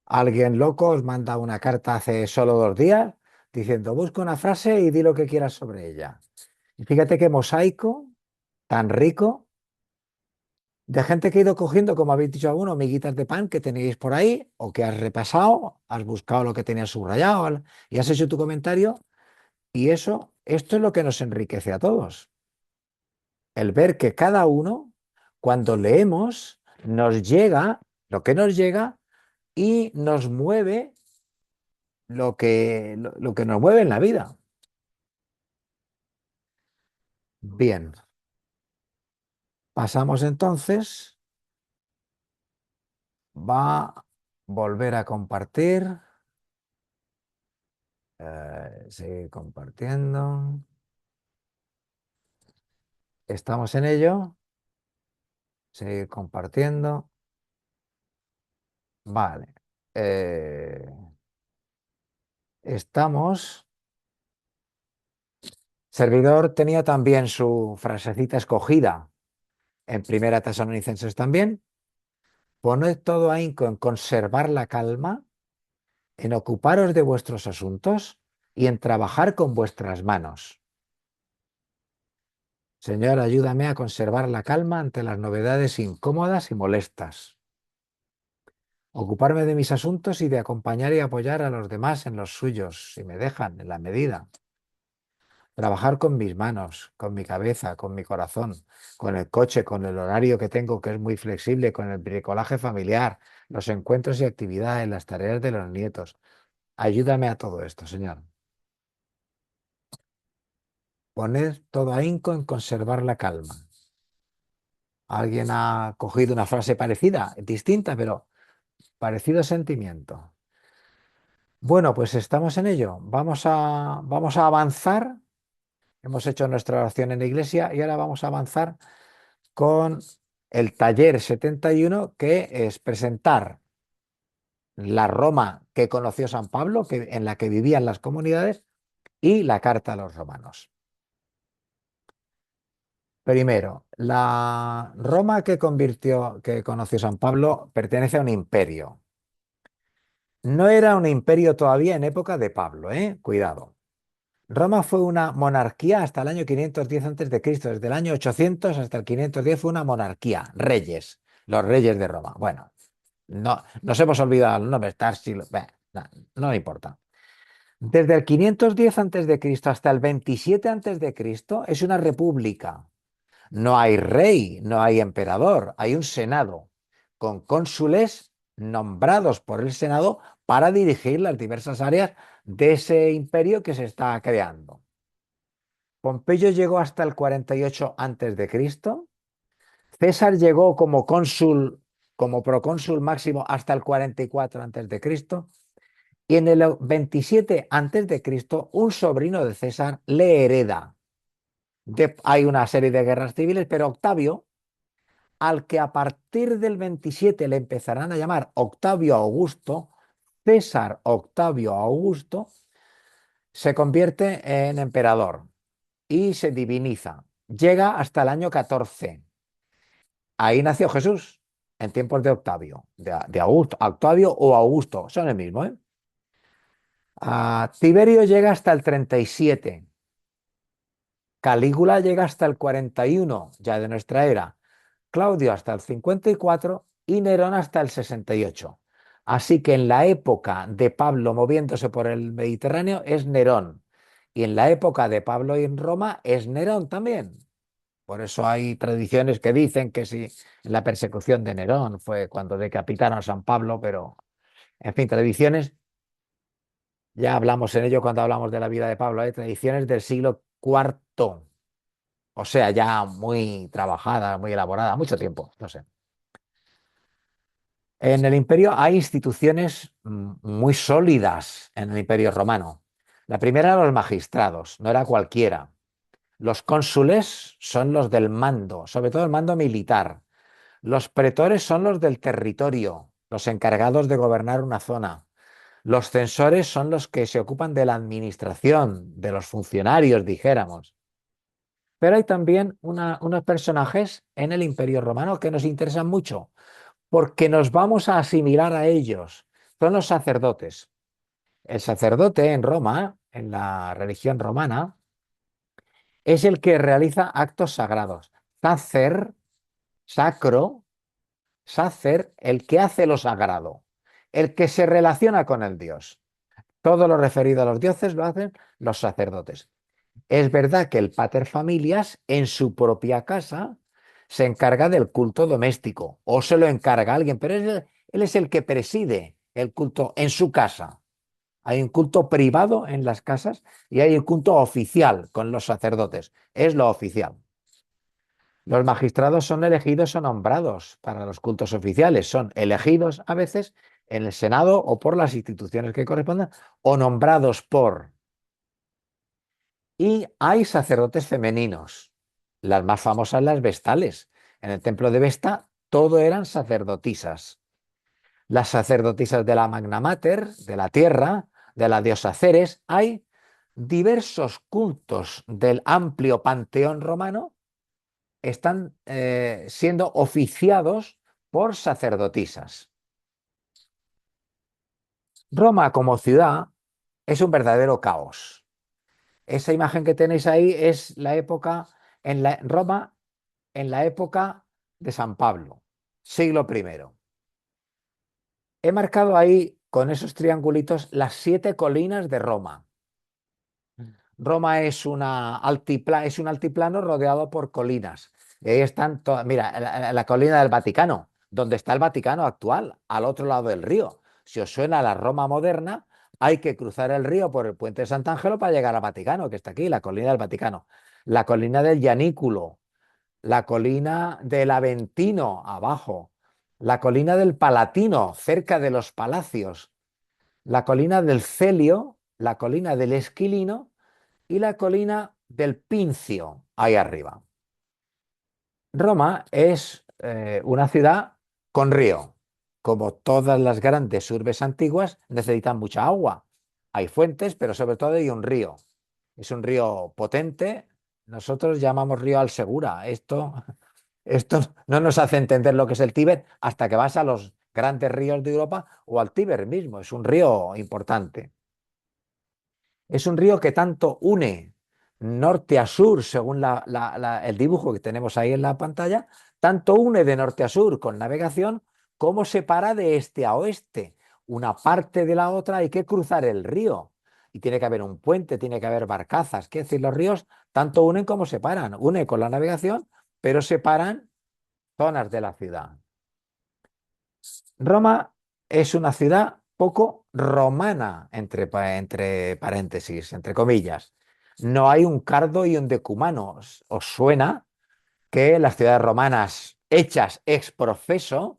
Alguien loco os manda una carta hace solo 2 días diciendo busca una frase y di lo que quieras sobre ella. Y fíjate qué mosaico tan rico de gente que ha ido cogiendo, como habéis dicho algunos, miguitas de pan que tenéis por ahí o que has repasado, has buscado lo que tenías subrayado y has hecho tu comentario. Y esto es lo que nos enriquece a todos. El ver que cada uno, cuando leemos, nos llega lo que nos llega y nos mueve lo que nos mueve en la vida. Bien. Pasamos entonces. Va a volver a compartir. Seguir compartiendo. Estamos en ello. Seguir compartiendo. Vale. Estamos. Servidor tenía también su frasecita escogida en Primera Tesalonicenses también. Poned todo ahínco en conservar la calma, en ocuparos de vuestros asuntos y en trabajar con vuestras manos. Señor, ayúdame a conservar la calma ante las novedades incómodas y molestas. Ocuparme de mis asuntos y de acompañar y apoyar a los demás en los suyos, si me dejan, en la medida. Trabajar con mis manos, con mi cabeza, con mi corazón, con el coche, con el horario que tengo, que es muy flexible, con el bricolaje familiar, los encuentros y actividades, las tareas de los nietos. Ayúdame a todo esto, Señor. Poner todo ahínco en conservar la calma. Alguien ha cogido una frase parecida, distinta, pero parecido sentimiento. Bueno, pues estamos en ello. Vamos a avanzar. Hemos hecho nuestra oración en la iglesia y ahora vamos a avanzar con el taller 71, que es presentar la Roma que conoció San Pablo, en la que vivían las comunidades, y la carta a los romanos. Primero, la Roma que conoció San Pablo pertenece a un imperio. No era un imperio todavía en época de Pablo, cuidado. Roma fue una monarquía hasta el año 510 a.C. Desde el año 800 hasta el 510 fue una monarquía, reyes, los reyes de Roma. Bueno, no, nos hemos olvidado el nombre, no importa. Desde el 510 a.C. hasta el 27 a.C. es una república. No hay rey, no hay emperador, hay un senado con cónsules nombrados por el senado para dirigir las diversas áreas de ese imperio que se está creando. Pompeyo llegó hasta el 48 a.C. César llegó como cónsul, como procónsul máximo hasta el 44 a.C. Y en el 27 a.C. un sobrino de César le hereda. Hay una serie de guerras civiles, pero Octavio, al que a partir del 27 le empezarán a llamar Octavio Augusto, César Octavio Augusto, se convierte en emperador y se diviniza. Llega hasta el año 14. Ahí nació Jesús, en tiempos de Octavio, de Augusto, Octavio o Augusto, son el mismo, ¿eh? Tiberio llega hasta el 37. Calígula llega hasta el 41, ya de nuestra era. Claudio hasta el 54 y Nerón hasta el 68. Así que en la época de Pablo moviéndose por el Mediterráneo es Nerón. Y en la época de Pablo en Roma es Nerón también. Por eso hay tradiciones que dicen que sí, la persecución de Nerón fue cuando decapitaron a San Pablo, pero, en fin, tradiciones, ya hablamos en ello cuando hablamos de la vida de Pablo, hay tradiciones del siglo IV, o sea, ya muy trabajada, muy elaborada, mucho tiempo, no sé. En el imperio hay instituciones muy sólidas en el imperio romano. La primera eran los magistrados, no era cualquiera. Los cónsules son los del mando, sobre todo el mando militar. Los pretores son los del territorio, los encargados de gobernar una zona. Los censores son los que se ocupan de la administración, de los funcionarios, dijéramos. Pero hay también unos personajes en el Imperio Romano que nos interesan mucho, porque nos vamos a asimilar a ellos. Son los sacerdotes. El sacerdote en Roma, en la religión romana, es el que realiza actos sagrados. Sacer, sacro, sacer, el que hace lo sagrado, el que se relaciona con el Dios. Todo lo referido a los dioses lo hacen los sacerdotes. Es verdad que el pater familias en su propia casa se encarga del culto doméstico o se lo encarga a alguien, pero él es el que preside el culto en su casa. Hay un culto privado en las casas y hay el culto oficial con los sacerdotes. Es lo oficial. Los magistrados son elegidos o nombrados para los cultos oficiales. Son elegidos a veces en el Senado o por las instituciones que correspondan o nombrados por. Y hay sacerdotes femeninos. Las más famosas, las vestales. En el templo de Vesta todo eran sacerdotisas. Las sacerdotisas de la Magna Mater, de la tierra, de la diosa Ceres. Hay diversos cultos del amplio panteón romano están siendo oficiados por sacerdotisas. Roma como ciudad es un verdadero caos. Esa imagen que tenéis ahí es la época, Roma en la época de San Pablo, siglo I. He marcado ahí con esos triangulitos las 7 colinas de Roma. Roma es un altiplano rodeado por colinas. Y ahí están mira, la colina del Vaticano, donde está el Vaticano actual, al otro lado del río. Si os suena la Roma moderna, hay que cruzar el río por el puente de Sant'Angelo para llegar al Vaticano, que está aquí, la colina del Vaticano. La colina del Gianículo, la colina del Aventino, abajo, la colina del Palatino, cerca de los palacios, la colina del Celio, la colina del Esquilino y la colina del Pincio, ahí arriba. Roma es una ciudad con río. Como todas las grandes urbes antiguas, necesitan mucha agua. Hay fuentes, pero sobre todo hay un río. Es un río potente. Nosotros llamamos río Alsegura. Esto no nos hace entender lo que es el Tíber hasta que vas a los grandes ríos de Europa o al Tíber mismo. Es un río importante. Es un río que tanto une norte a sur, según el dibujo que tenemos ahí en la pantalla, tanto une de norte a sur con navegación, como separa de este a oeste. Una parte de la otra hay que cruzar el río. Y tiene que haber un puente, tiene que haber barcazas. Quiere decir, los ríos tanto unen como separan. Une con la navegación, pero separan zonas de la ciudad. Roma es una ciudad poco romana, entre paréntesis, entre comillas. No hay un cardo y un decumano. ¿Os suena que las ciudades romanas hechas ex profeso,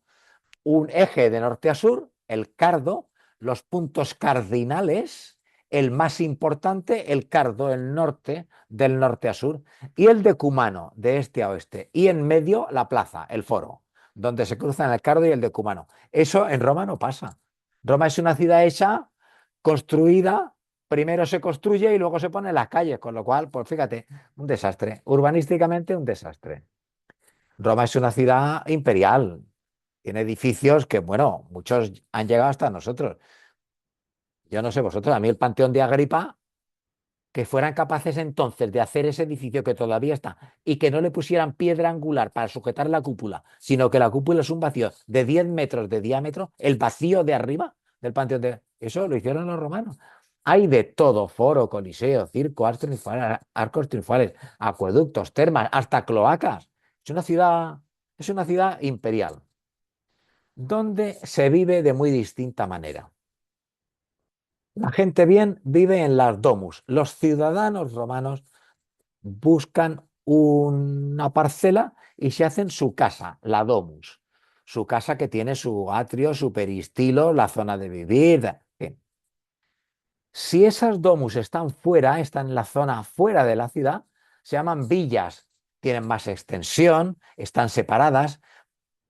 un eje de norte a sur, el cardo, los puntos cardinales, el más importante, el cardo, el norte, del norte a sur, y el decumano, de este a oeste, y en medio la plaza, el foro, donde se cruzan el cardo y el decumano. Eso en Roma no pasa. Roma es una ciudad hecha, construida, primero se construye y luego se pone en las calles, con lo cual, pues fíjate, un desastre, urbanísticamente un desastre. Roma es una ciudad imperial, tiene edificios que, bueno, muchos han llegado hasta nosotros. Yo no sé vosotros, a mí el Panteón de Agripa, que fueran capaces entonces de hacer ese edificio que todavía está y que no le pusieran piedra angular para sujetar la cúpula, sino que la cúpula es un vacío de 10 metros de diámetro, el vacío de arriba del Panteón de... Eso lo hicieron los romanos. Hay de todo, foro, coliseo, circo, arcos triunfales, acueductos, termas, hasta cloacas. Es una ciudad imperial, donde se vive de muy distinta manera. La gente bien vive en las domus. Los ciudadanos romanos buscan una parcela y se hacen su casa, la domus. Su casa que tiene su atrio, su peristilo, la zona de vivir. Bien. Si esas domus están fuera, están en la zona fuera de la ciudad, se llaman villas. Tienen más extensión, están separadas,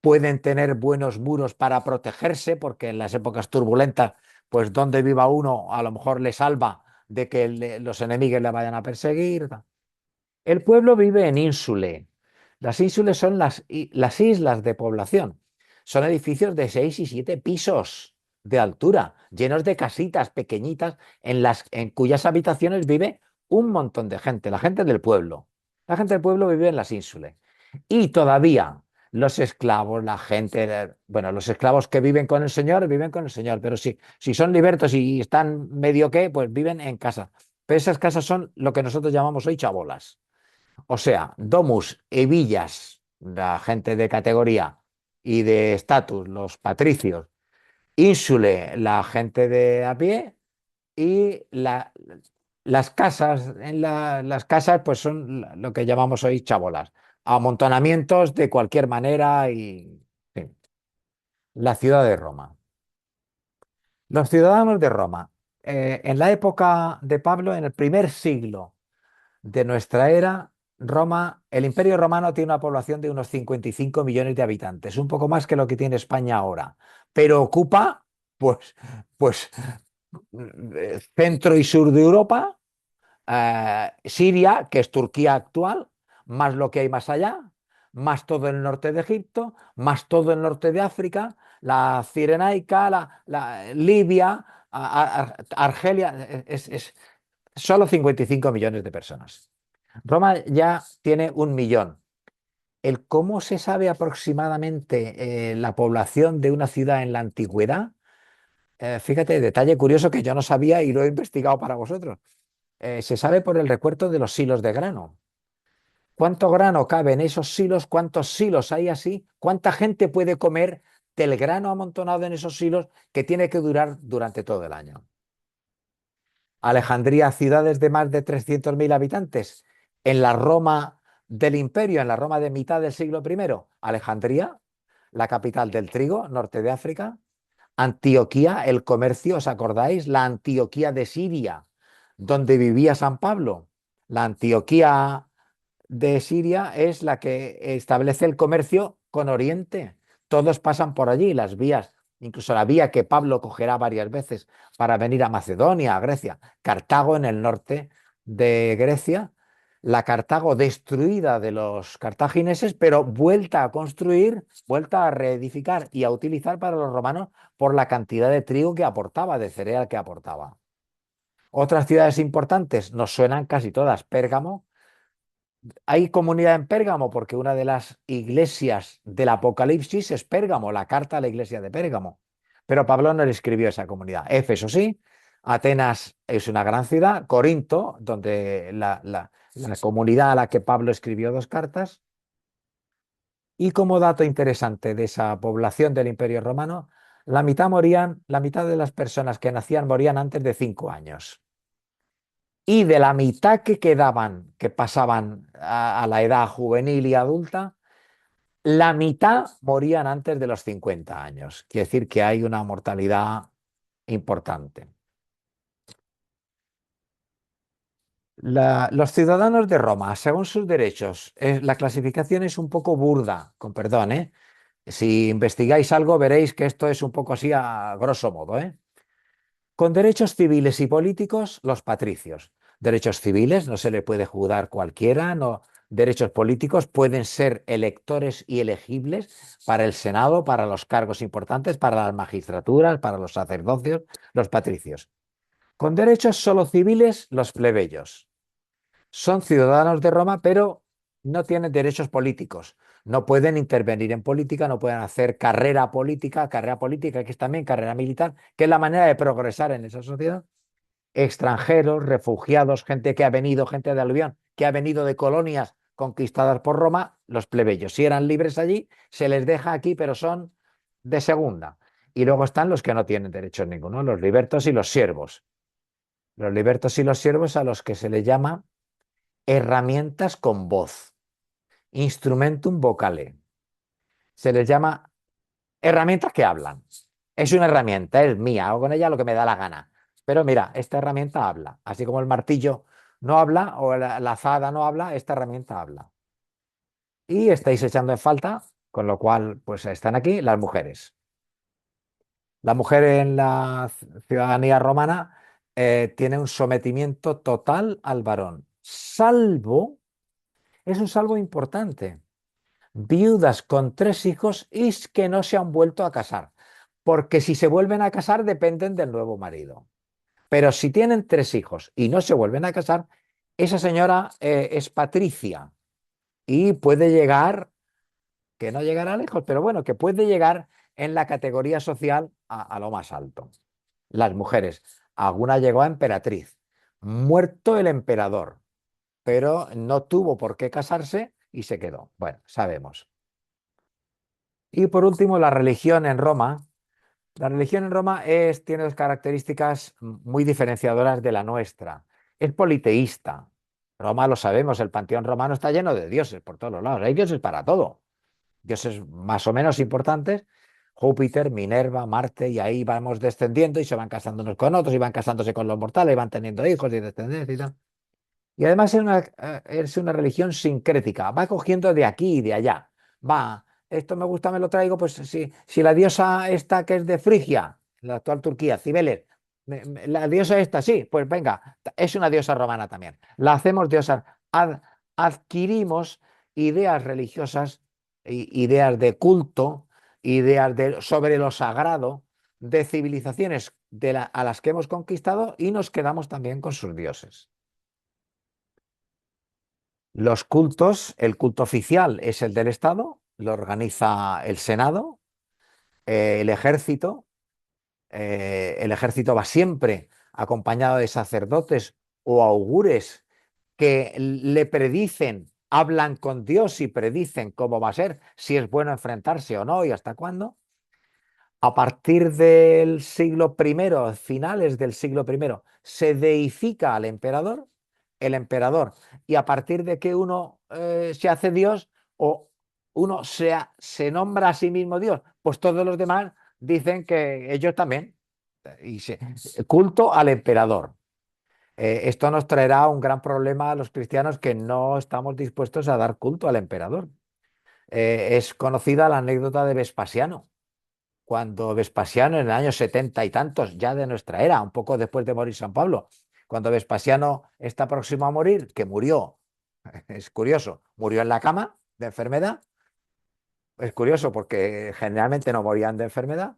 pueden tener buenos muros para protegerse, porque en las épocas turbulentas, pues donde viva uno a lo mejor le salva de que los enemigos le vayan a perseguir. El pueblo vive en ínsule. Las ínsules son las islas de población. Son edificios de 6 y 7 pisos de altura, llenos de casitas pequeñitas en cuyas habitaciones vive un montón de gente, la gente del pueblo. La gente del pueblo vive en las ínsules. Y todavía los esclavos, la gente, bueno, los esclavos que viven con el Señor, pero si son libertos y están medio que, pues viven en casa. Pero esas casas son lo que nosotros llamamos hoy chabolas. O sea, domus y villas, la gente de categoría y de estatus, los patricios, ínsule, la gente de a pie, y las casas, las casas pues son lo que llamamos hoy chabolas, amontonamientos de cualquier manera y en fin. La ciudad de Roma. Los ciudadanos de Roma, en la época de Pablo, en el primer siglo de nuestra era, Roma, el Imperio Romano tiene una población de unos 55 millones de habitantes, un poco más que lo que tiene España ahora, pero ocupa pues centro y sur de Europa, Siria, que es Turquía actual, más lo que hay más allá, más todo el norte de Egipto, más todo el norte de África, la Cirenaica, la Libia, Argelia, es solo 55 millones de personas. Roma ya tiene 1 millón. ¿Cómo se sabe aproximadamente la población de una ciudad en la antigüedad? Fíjate, detalle curioso que yo no sabía y lo he investigado para vosotros. se sabe por el recuerdo de los silos de grano. ¿Cuánto grano cabe en esos silos? ¿Cuántos silos hay así? ¿Cuánta gente puede comer del grano amontonado en esos silos que tiene que durar durante todo el año? Alejandría, ciudades de más de 300.000 habitantes. En la Roma del Imperio, en la Roma de mitad del siglo I, Alejandría, la capital del trigo, norte de África. Antioquía, el comercio, ¿os acordáis? La Antioquía de Siria, donde vivía San Pablo. La Antioquía de Siria es la que establece el comercio con Oriente. Todos pasan por allí, las vías, incluso la vía que Pablo cogerá varias veces para venir a Macedonia, a Grecia. Cartago en el norte de Grecia, la Cartago destruida de los cartagineses, pero vuelta a construir, vuelta a reedificar y a utilizar para los romanos por la cantidad de trigo que aportaba, de cereal que aportaba. Otras ciudades importantes nos suenan casi todas. Pérgamo. Hay comunidad en Pérgamo porque una de las iglesias del Apocalipsis es Pérgamo, la carta a la iglesia de Pérgamo. Pero Pablo no le escribió a esa comunidad. Éfeso sí, Atenas es una gran ciudad, Corinto, donde la comunidad a la que Pablo escribió 2 cartas. Y como dato interesante de esa población del Imperio Romano, la mitad de las personas que nacían morían antes de 5 años. Y de la mitad que quedaban, que pasaban a la edad juvenil y adulta, la mitad morían antes de los 50 años. Quiere decir que hay una mortalidad importante. Los ciudadanos de Roma, según sus derechos, la clasificación es un poco burda, con perdón, ¿eh? Si investigáis algo veréis que esto es un poco así a grosso modo, ¿eh? Con derechos civiles y políticos, los patricios. Derechos civiles no se le puede juzgar cualquiera, no. Derechos políticos pueden ser electores y elegibles para el Senado, para los cargos importantes, para las magistraturas, para los sacerdocios, los patricios. Con derechos solo civiles, los plebeyos. Son ciudadanos de Roma, pero no tienen derechos políticos. No pueden intervenir en política, no pueden hacer carrera política que es también carrera militar, que es la manera de progresar en esa sociedad. Extranjeros, refugiados, gente que ha venido, gente de aluvión, que ha venido de colonias conquistadas por Roma, los plebeyos. Si eran libres allí, se les deja aquí, pero son de segunda. Y luego están los que no tienen derechos ninguno, los libertos y los siervos. Los libertos y los siervos a los que se les llama herramientas con voz, instrumentum vocale. Se les llama herramientas que hablan. Es una herramienta, es mía, hago con ella lo que me da la gana. Pero mira, esta herramienta habla. Así como el martillo no habla o la azada no habla, esta herramienta habla. Y estáis echando en falta, con lo cual pues están aquí las mujeres. La mujer en la ciudadanía romana tiene un sometimiento total al varón, salvo, es un salvo importante, viudas con 3 hijos y que no se han vuelto a casar, porque si se vuelven a casar dependen del nuevo marido. Pero si tienen 3 hijos y no se vuelven a casar, esa señora es patricia y puede llegar, que no llegará lejos, pero bueno, que puede llegar en la categoría social a lo más alto. Las mujeres, alguna llegó a emperatriz, muerto el emperador, pero no tuvo por qué casarse y se quedó. Bueno, sabemos. Y por último, la religión en Roma. La religión en Roma tiene 2 características muy diferenciadoras de la nuestra. Es politeísta. Roma, lo sabemos, el panteón romano está lleno de dioses por todos los lados. Hay dioses para todo. Dioses más o menos importantes. Júpiter, Minerva, Marte, y ahí vamos descendiendo y se van casando unos con otros y van casándose con los mortales y van teniendo hijos y descendencia y tal. Y además es una religión sincrética. Va cogiendo de aquí y de allá. Va, esto me gusta, me lo traigo, pues si la diosa esta que es de Frigia, la actual Turquía, Cibeles, la diosa esta, sí, pues venga, es una diosa romana también. La hacemos diosa. Adquirimos ideas religiosas, ideas de culto, ideas sobre lo sagrado, de civilizaciones a las que hemos conquistado y nos quedamos también con sus dioses. Los cultos, el culto oficial es el del Estado, lo organiza el Senado, el ejército va siempre acompañado de sacerdotes o augures que le predicen, hablan con Dios y predicen cómo va a ser, si es bueno enfrentarse o no y hasta cuándo. A partir del siglo I, finales del siglo I, se deifica al emperador, el emperador, y a partir de que uno se hace Dios o uno se nombra a sí mismo Dios, pues todos los demás dicen que ellos también. Y culto al emperador. Esto nos traerá un gran problema a los cristianos que no estamos dispuestos a dar culto al emperador. Es conocida la anécdota de Vespasiano, cuando Vespasiano en el año 70 y tantos, ya de nuestra era, un poco después de morir San Pablo, cuando Vespasiano está próximo a morir, que murió, es curioso, murió en la cama de enfermedad, es curioso porque generalmente no morían de enfermedad,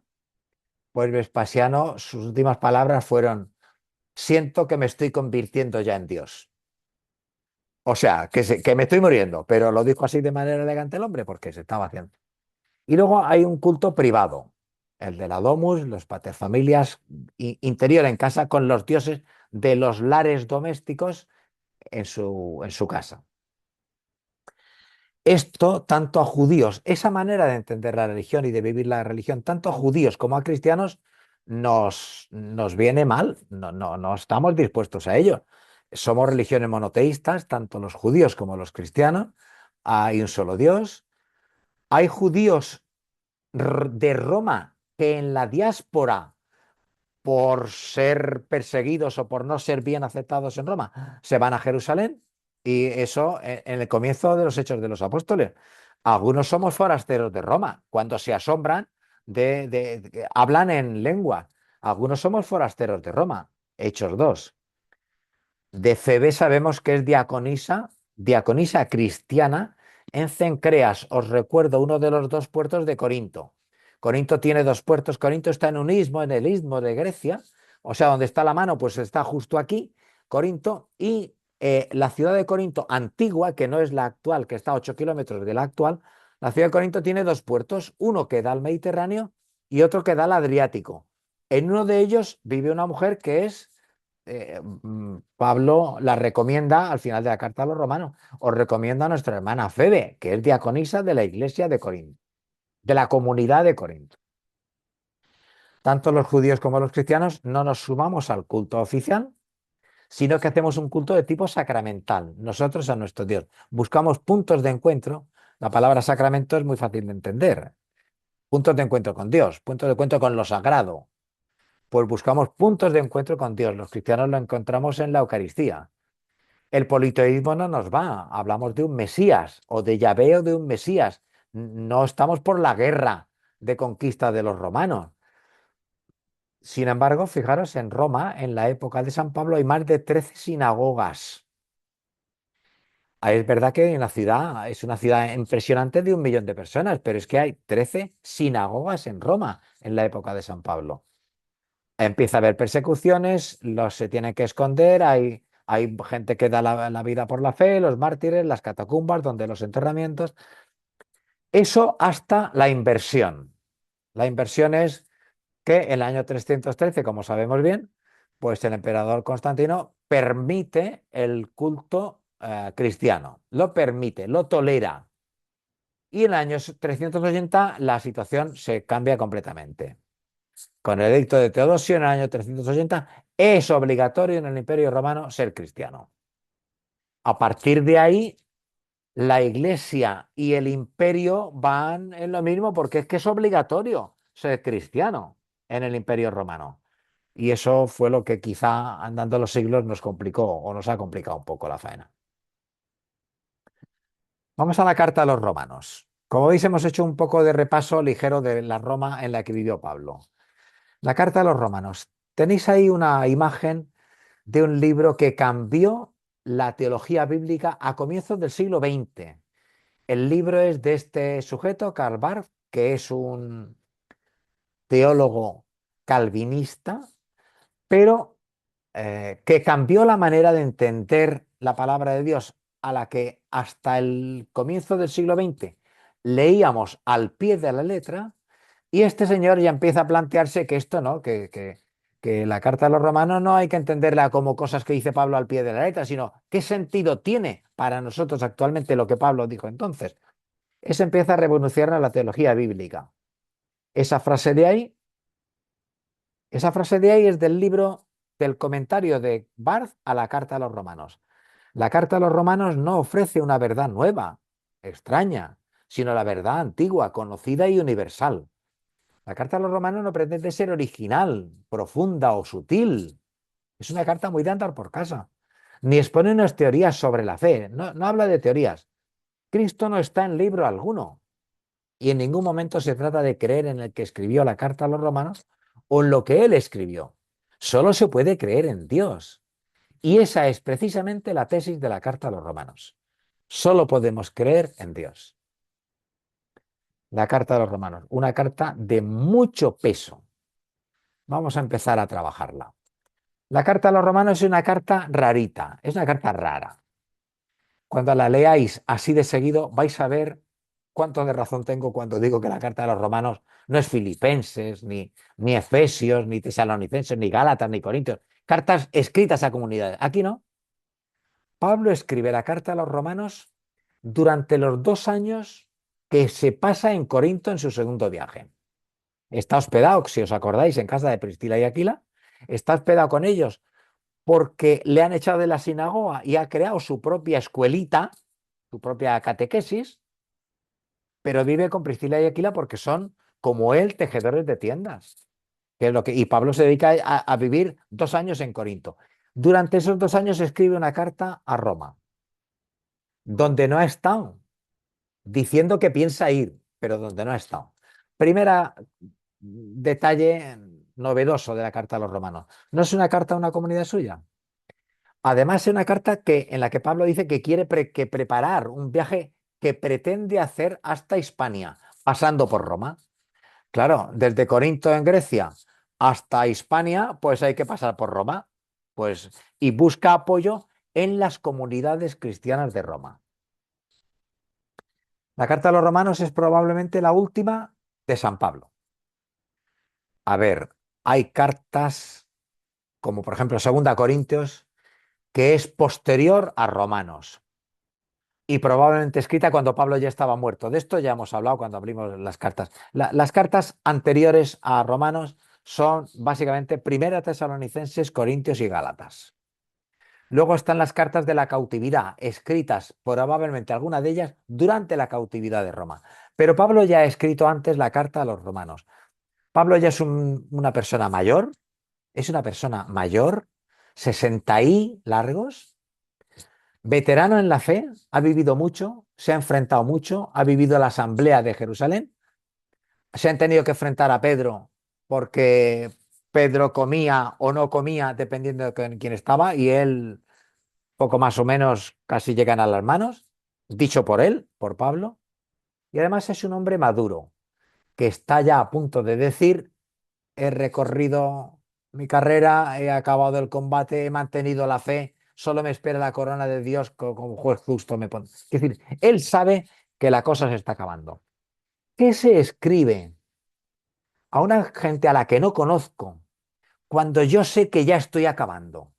pues Vespasiano, sus últimas palabras fueron: siento que me estoy convirtiendo ya en Dios. O sea, que me estoy muriendo, pero lo dijo así de manera elegante el hombre porque se estaba haciendo. Y luego hay un culto privado, el de la domus, los paterfamilias, interior en casa con los dioses de los lares domésticos en su casa. Esto tanto a judíos, esa manera de entender la religión y de vivir la religión, tanto a judíos como a cristianos, nos viene mal, no estamos dispuestos a ello. Somos religiones monoteístas, tanto los judíos como los cristianos, hay un solo Dios. Hay judíos de Roma que en la diáspora, por ser perseguidos o por no ser bien aceptados en Roma, se van a Jerusalén, y eso en el comienzo de los Hechos de los Apóstoles. Algunos somos forasteros de Roma, cuando se asombran hablan en lengua. Algunos somos forasteros de Roma, Hechos 2. De Febe sabemos que es diaconisa cristiana en Cencreas. Os recuerdo uno de los dos puertos de Corinto. Corinto tiene dos puertos. Corinto está en un istmo, en el istmo de Grecia, o sea, donde está la mano, pues está justo aquí, Corinto, y la ciudad de Corinto antigua, que no es la actual, que está a 8 kilómetros de la actual, la ciudad de Corinto tiene dos puertos, uno que da al Mediterráneo y otro que da al Adriático. En uno de ellos vive una mujer que es Pablo la recomienda al final de la carta a los romanos. Os recomienda a nuestra hermana Febe, que es diaconisa de la iglesia de Corinto, de la comunidad de Corinto. Tanto los judíos como los cristianos no nos sumamos al culto oficial, sino que hacemos un culto de tipo sacramental, nosotros a nuestro Dios. Buscamos puntos de encuentro. La palabra sacramento es muy fácil de entender. Puntos de encuentro con Dios, puntos de encuentro con lo sagrado. Pues buscamos puntos de encuentro con Dios. Los cristianos lo encontramos en la Eucaristía. El politeísmo no nos va. Hablamos de un Mesías o de Yahvé o de un Mesías. No estamos por la guerra de conquista de los romanos. Sin embargo, fijaros, en Roma, en la época de San Pablo, hay más de 13 sinagogas. Es verdad que en la ciudad es una ciudad impresionante de 1 millón de personas, pero es que hay 13 sinagogas en Roma en la época de San Pablo. Empieza a haber persecuciones, los se tienen que esconder, hay gente que da la vida por la fe, los mártires, las catacumbas, donde los enterramientos. Eso hasta la inversión. La inversión es que en el año 313, como sabemos bien, pues el emperador Constantino permite el culto cristiano, lo permite, lo tolera. Y en el año 380 la situación se cambia completamente. Con el edicto de Teodosio en el año 380 es obligatorio en el Imperio Romano ser cristiano. A partir de ahí, la Iglesia y el Imperio van en lo mismo, porque es que es obligatorio ser cristiano en el Imperio Romano. Y eso fue lo que quizá andando los siglos nos complicó o nos ha complicado un poco la faena. Vamos a la carta a los romanos. Como veis, hemos hecho un poco de repaso ligero de la Roma en la que vivió Pablo. La carta a los romanos. Tenéis ahí una imagen de un libro que cambió la teología bíblica a comienzos del siglo XX. El libro es de este sujeto, Karl Barth, que es un teólogo calvinista, pero que cambió la manera de entender la palabra de Dios, a la que hasta el comienzo del siglo XX leíamos al pie de la letra. Y este señor ya empieza a plantearse que esto no, que que la carta a los romanos no hay que entenderla como cosas que dice Pablo al pie de la letra, sino qué sentido tiene para nosotros actualmente lo que Pablo dijo entonces. Eso empieza a revolucionar la teología bíblica. Esa frase de ahí es del libro del comentario de Barth a la carta a los romanos. La carta a los romanos no ofrece una verdad nueva, extraña, sino la verdad antigua, conocida y universal. La carta a los romanos no pretende ser original, profunda o sutil. Es una carta muy de andar por casa. Ni expone unas teorías sobre la fe. No habla de teorías. Cristo no está en libro alguno. Y en ningún momento se trata de creer en el que escribió la carta a los romanos o en lo que él escribió. Solo se puede creer en Dios. Y esa es precisamente la tesis de la carta a los romanos. Solo podemos creer en Dios. La carta a los romanos, una carta de mucho peso. Vamos a empezar a trabajarla. La carta a los romanos es una carta rarita, es una carta rara. Cuando la leáis así de seguido vais a ver cuánto de razón tengo cuando digo que la carta a los romanos no es Filipenses, ni Efesios, ni Tesalonicenses, ni Gálatas, ni Corintios. Cartas escritas a comunidades. Aquí no. Pablo escribe la carta a los romanos durante los 2 años que se pasa en Corinto en su segundo viaje. Está hospedado, si os acordáis, en casa de Priscila y Aquila. Está hospedado con ellos porque le han echado de la sinagoga y ha creado su propia escuelita, su propia catequesis, pero vive con Priscila y Aquila porque son, como él, tejedores de tiendas. Que es y Pablo se dedica a vivir 2 años en Corinto. Durante esos 2 años escribe una carta a Roma, donde no ha estado, diciendo que piensa ir, pero donde no ha estado. Primera detalle novedoso de la carta a los romanos. No es una carta a una comunidad suya. Además, es una carta en la que Pablo dice que quiere preparar un viaje que pretende hacer hasta Hispania, pasando por Roma. Claro, desde Corinto en Grecia hasta Hispania, pues hay que pasar por Roma. Pues, y busca apoyo en las comunidades cristianas de Roma. La carta a los romanos es probablemente la última de San Pablo. A ver, hay cartas, como por ejemplo 2 Corintios, que es posterior a Romanos y probablemente escrita cuando Pablo ya estaba muerto. De esto ya hemos hablado cuando abrimos las cartas. Las cartas anteriores a Romanos son básicamente 1 Tesalonicenses, Corintios y Gálatas. Luego están las cartas de la cautividad, escritas probablemente alguna de ellas durante la cautividad de Roma. Pero Pablo ya ha escrito antes la carta a los romanos. Pablo ya es una persona mayor, 60 y largos, veterano en la fe, ha vivido mucho, se ha enfrentado mucho, ha vivido la asamblea de Jerusalén, se han tenido que enfrentar a Pedro porque Pedro comía o no comía dependiendo de con quién estaba y él poco más o menos casi llegan a las manos, dicho por él, por Pablo, y además es un hombre maduro que está ya a punto de decir: he recorrido mi carrera, he acabado el combate, he mantenido la fe, solo me espera la corona de Dios como juez justo me pone. Es decir, él sabe que la cosa se está acabando. ¿Qué se escribe a una gente a la que no conozco cuando yo sé que ya estoy acabando?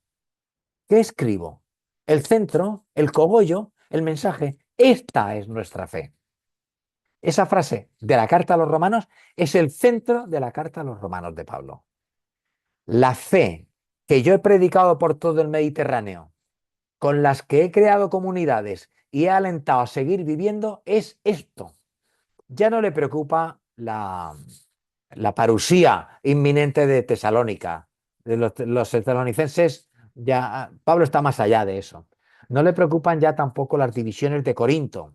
¿Qué escribo? El centro, el cogollo, el mensaje. Esta es nuestra fe. Esa frase de la carta a los romanos es el centro de la carta a los romanos de Pablo. La fe que yo he predicado por todo el Mediterráneo, con las que he creado comunidades y he alentado a seguir viviendo, es esto. Ya no le preocupa la parusía inminente de Tesalónica. De los tesalonicenses, ya Pablo está más allá de eso. No le preocupan ya tampoco las divisiones de Corinto.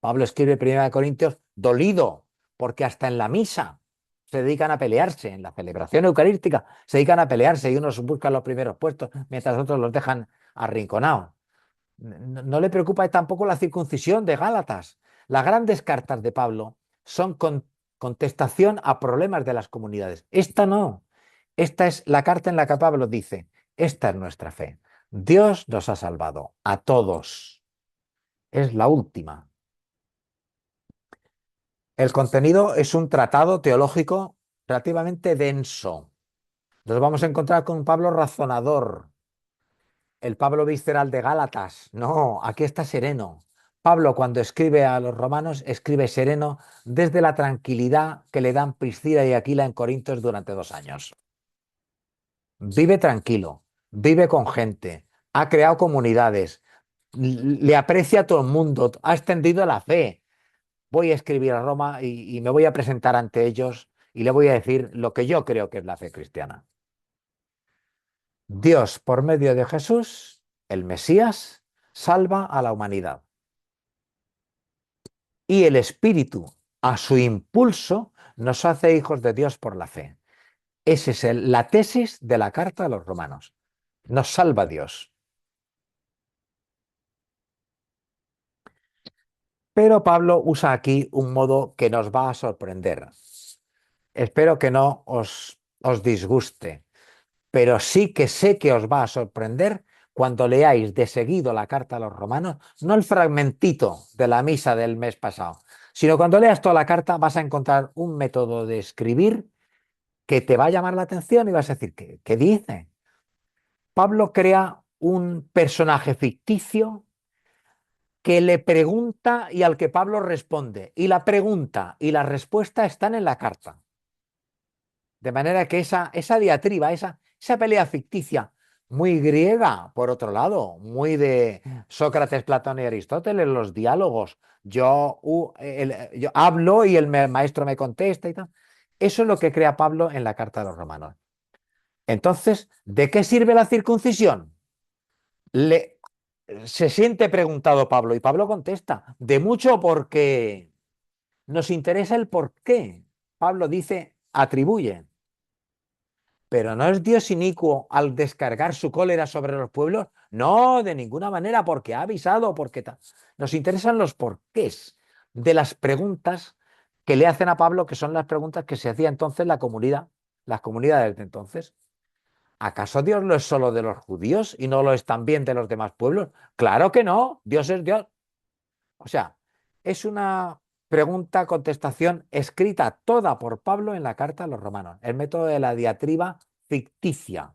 Pablo escribe 1 Corintios dolido, porque hasta en la misa se dedican a pelearse, en la celebración eucarística se dedican a pelearse y unos buscan los primeros puestos mientras otros los dejan arrinconados. No le preocupa tampoco la circuncisión de Gálatas. Las grandes cartas de Pablo son contestación a problemas de las comunidades. Esta no. Esta es la carta en la que Pablo dice: esta es nuestra fe. Dios nos ha salvado a todos. Es la última. El contenido es un tratado teológico relativamente denso. Nos vamos a encontrar con un Pablo razonador, el Pablo visceral de Gálatas. No, aquí está sereno. Pablo, cuando escribe a los romanos, escribe sereno desde la tranquilidad que le dan Priscila y Aquila en Corintios durante 2 años. Vive tranquilo, vive con gente, ha creado comunidades, le aprecia a todo el mundo, ha extendido la fe. Voy a escribir a Roma y me voy a presentar ante ellos y le voy a decir lo que yo creo que es la fe cristiana. Dios, por medio de Jesús, el Mesías, salva a la humanidad. Y el Espíritu, a su impulso, nos hace hijos de Dios por la fe. Esa es la tesis de la carta a los romanos. Nos salva Dios. Pero Pablo usa aquí un modo que nos va a sorprender. Espero que no os disguste, pero sí que sé que os va a sorprender cuando leáis de seguido la carta a los romanos, no el fragmentito de la misa del mes pasado, sino cuando leas toda la carta vas a encontrar un método de escribir que te va a llamar la atención y vas a decir, ¿qué dice? Pablo crea un personaje ficticio que le pregunta y al que Pablo responde. Y la pregunta y la respuesta están en la carta. De manera que esa diatriba, esa pelea ficticia, muy griega, por otro lado, muy de Sócrates, Platón y Aristóteles, los diálogos. Yo hablo y el maestro me contesta y tal. Eso es lo que crea Pablo en la carta de los romanos. Entonces, ¿de qué sirve la circuncisión? Se siente preguntado Pablo y Pablo contesta, de mucho porque nos interesa el por qué. Pablo dice, atribuye. Pero ¿no es Dios inicuo al descargar su cólera sobre los pueblos? No, de ninguna manera, porque ha avisado, porque nos interesan los porqués de las preguntas que le hacen a Pablo, que son las preguntas que se hacía entonces las comunidades de entonces. ¿Acaso Dios no es solo de los judíos y no lo es también de los demás pueblos? Claro que no, Dios es Dios. O sea, es una pregunta, contestación escrita toda por Pablo en la carta a los romanos, el método de la diatriba ficticia.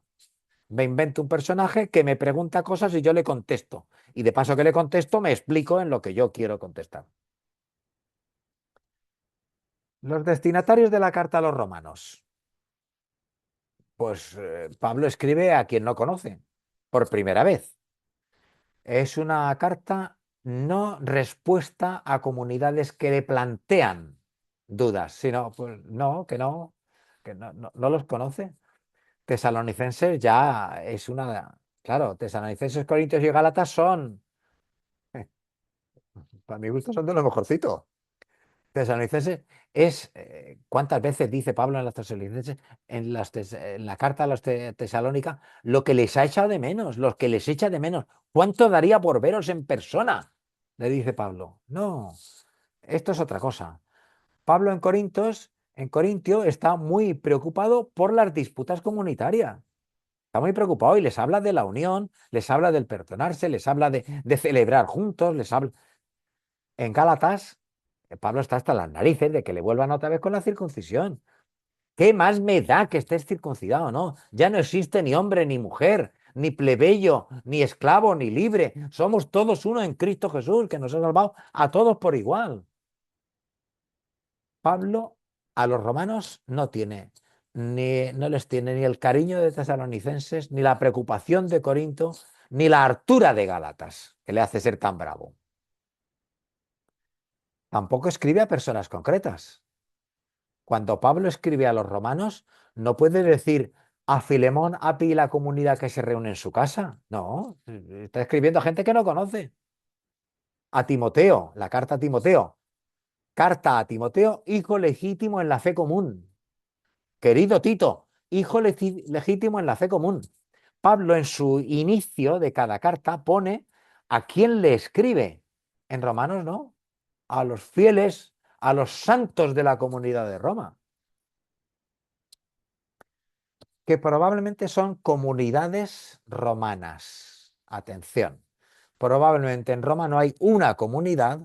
Me invento un personaje que me pregunta cosas y yo le contesto. Y de paso que le contesto, me explico en lo que yo quiero contestar. Los destinatarios de la carta a los romanos. Pues Pablo escribe a quien no conoce, por primera vez. Es una carta no respuesta a comunidades que le plantean dudas, sino pues que no los conoce. Tesalonicenses ya es una... Claro, Tesalonicenses, Corintios y Gálatas son, para mi gusto, son de lo mejorcito. Tesalonicenses es, ¿cuántas veces dice Pablo en las Tesalonicenses, en la carta a los Tesalónica, lo que les ha echado de menos, los que les echa de menos? ¿Cuánto daría por veros en persona? Le dice Pablo. No, esto es otra cosa. Pablo en Corintio está muy preocupado por las disputas comunitarias. Está muy preocupado y les habla de la unión, les habla del perdonarse, les habla de celebrar juntos, les habla... En Gálatas, Pablo está hasta las narices de que le vuelvan otra vez con la circuncisión. ¿Qué más me da que estés circuncidado o no? Ya no existe ni hombre ni mujer, ni plebeyo, ni esclavo, ni libre. Somos todos uno en Cristo Jesús, que nos ha salvado a todos por igual. Pablo a los romanos no les tiene ni el cariño de tesalonicenses, ni la preocupación de Corinto, ni la hartura de Gálatas, que le hace ser tan bravo. Tampoco escribe a personas concretas. Cuando Pablo escribe a los romanos, no puede decir a Filemón, Api y la comunidad que se reúne en su casa. No, está escribiendo a gente que no conoce. A Timoteo, la carta a Timoteo. Carta a Timoteo, hijo legítimo en la fe común. Querido Tito, hijo legítimo en la fe común. Pablo en su inicio de cada carta pone a quién le escribe. En Romanos no, a los fieles, a los santos de la comunidad de Roma, que probablemente son comunidades romanas. Atención, probablemente en Roma no hay una comunidad,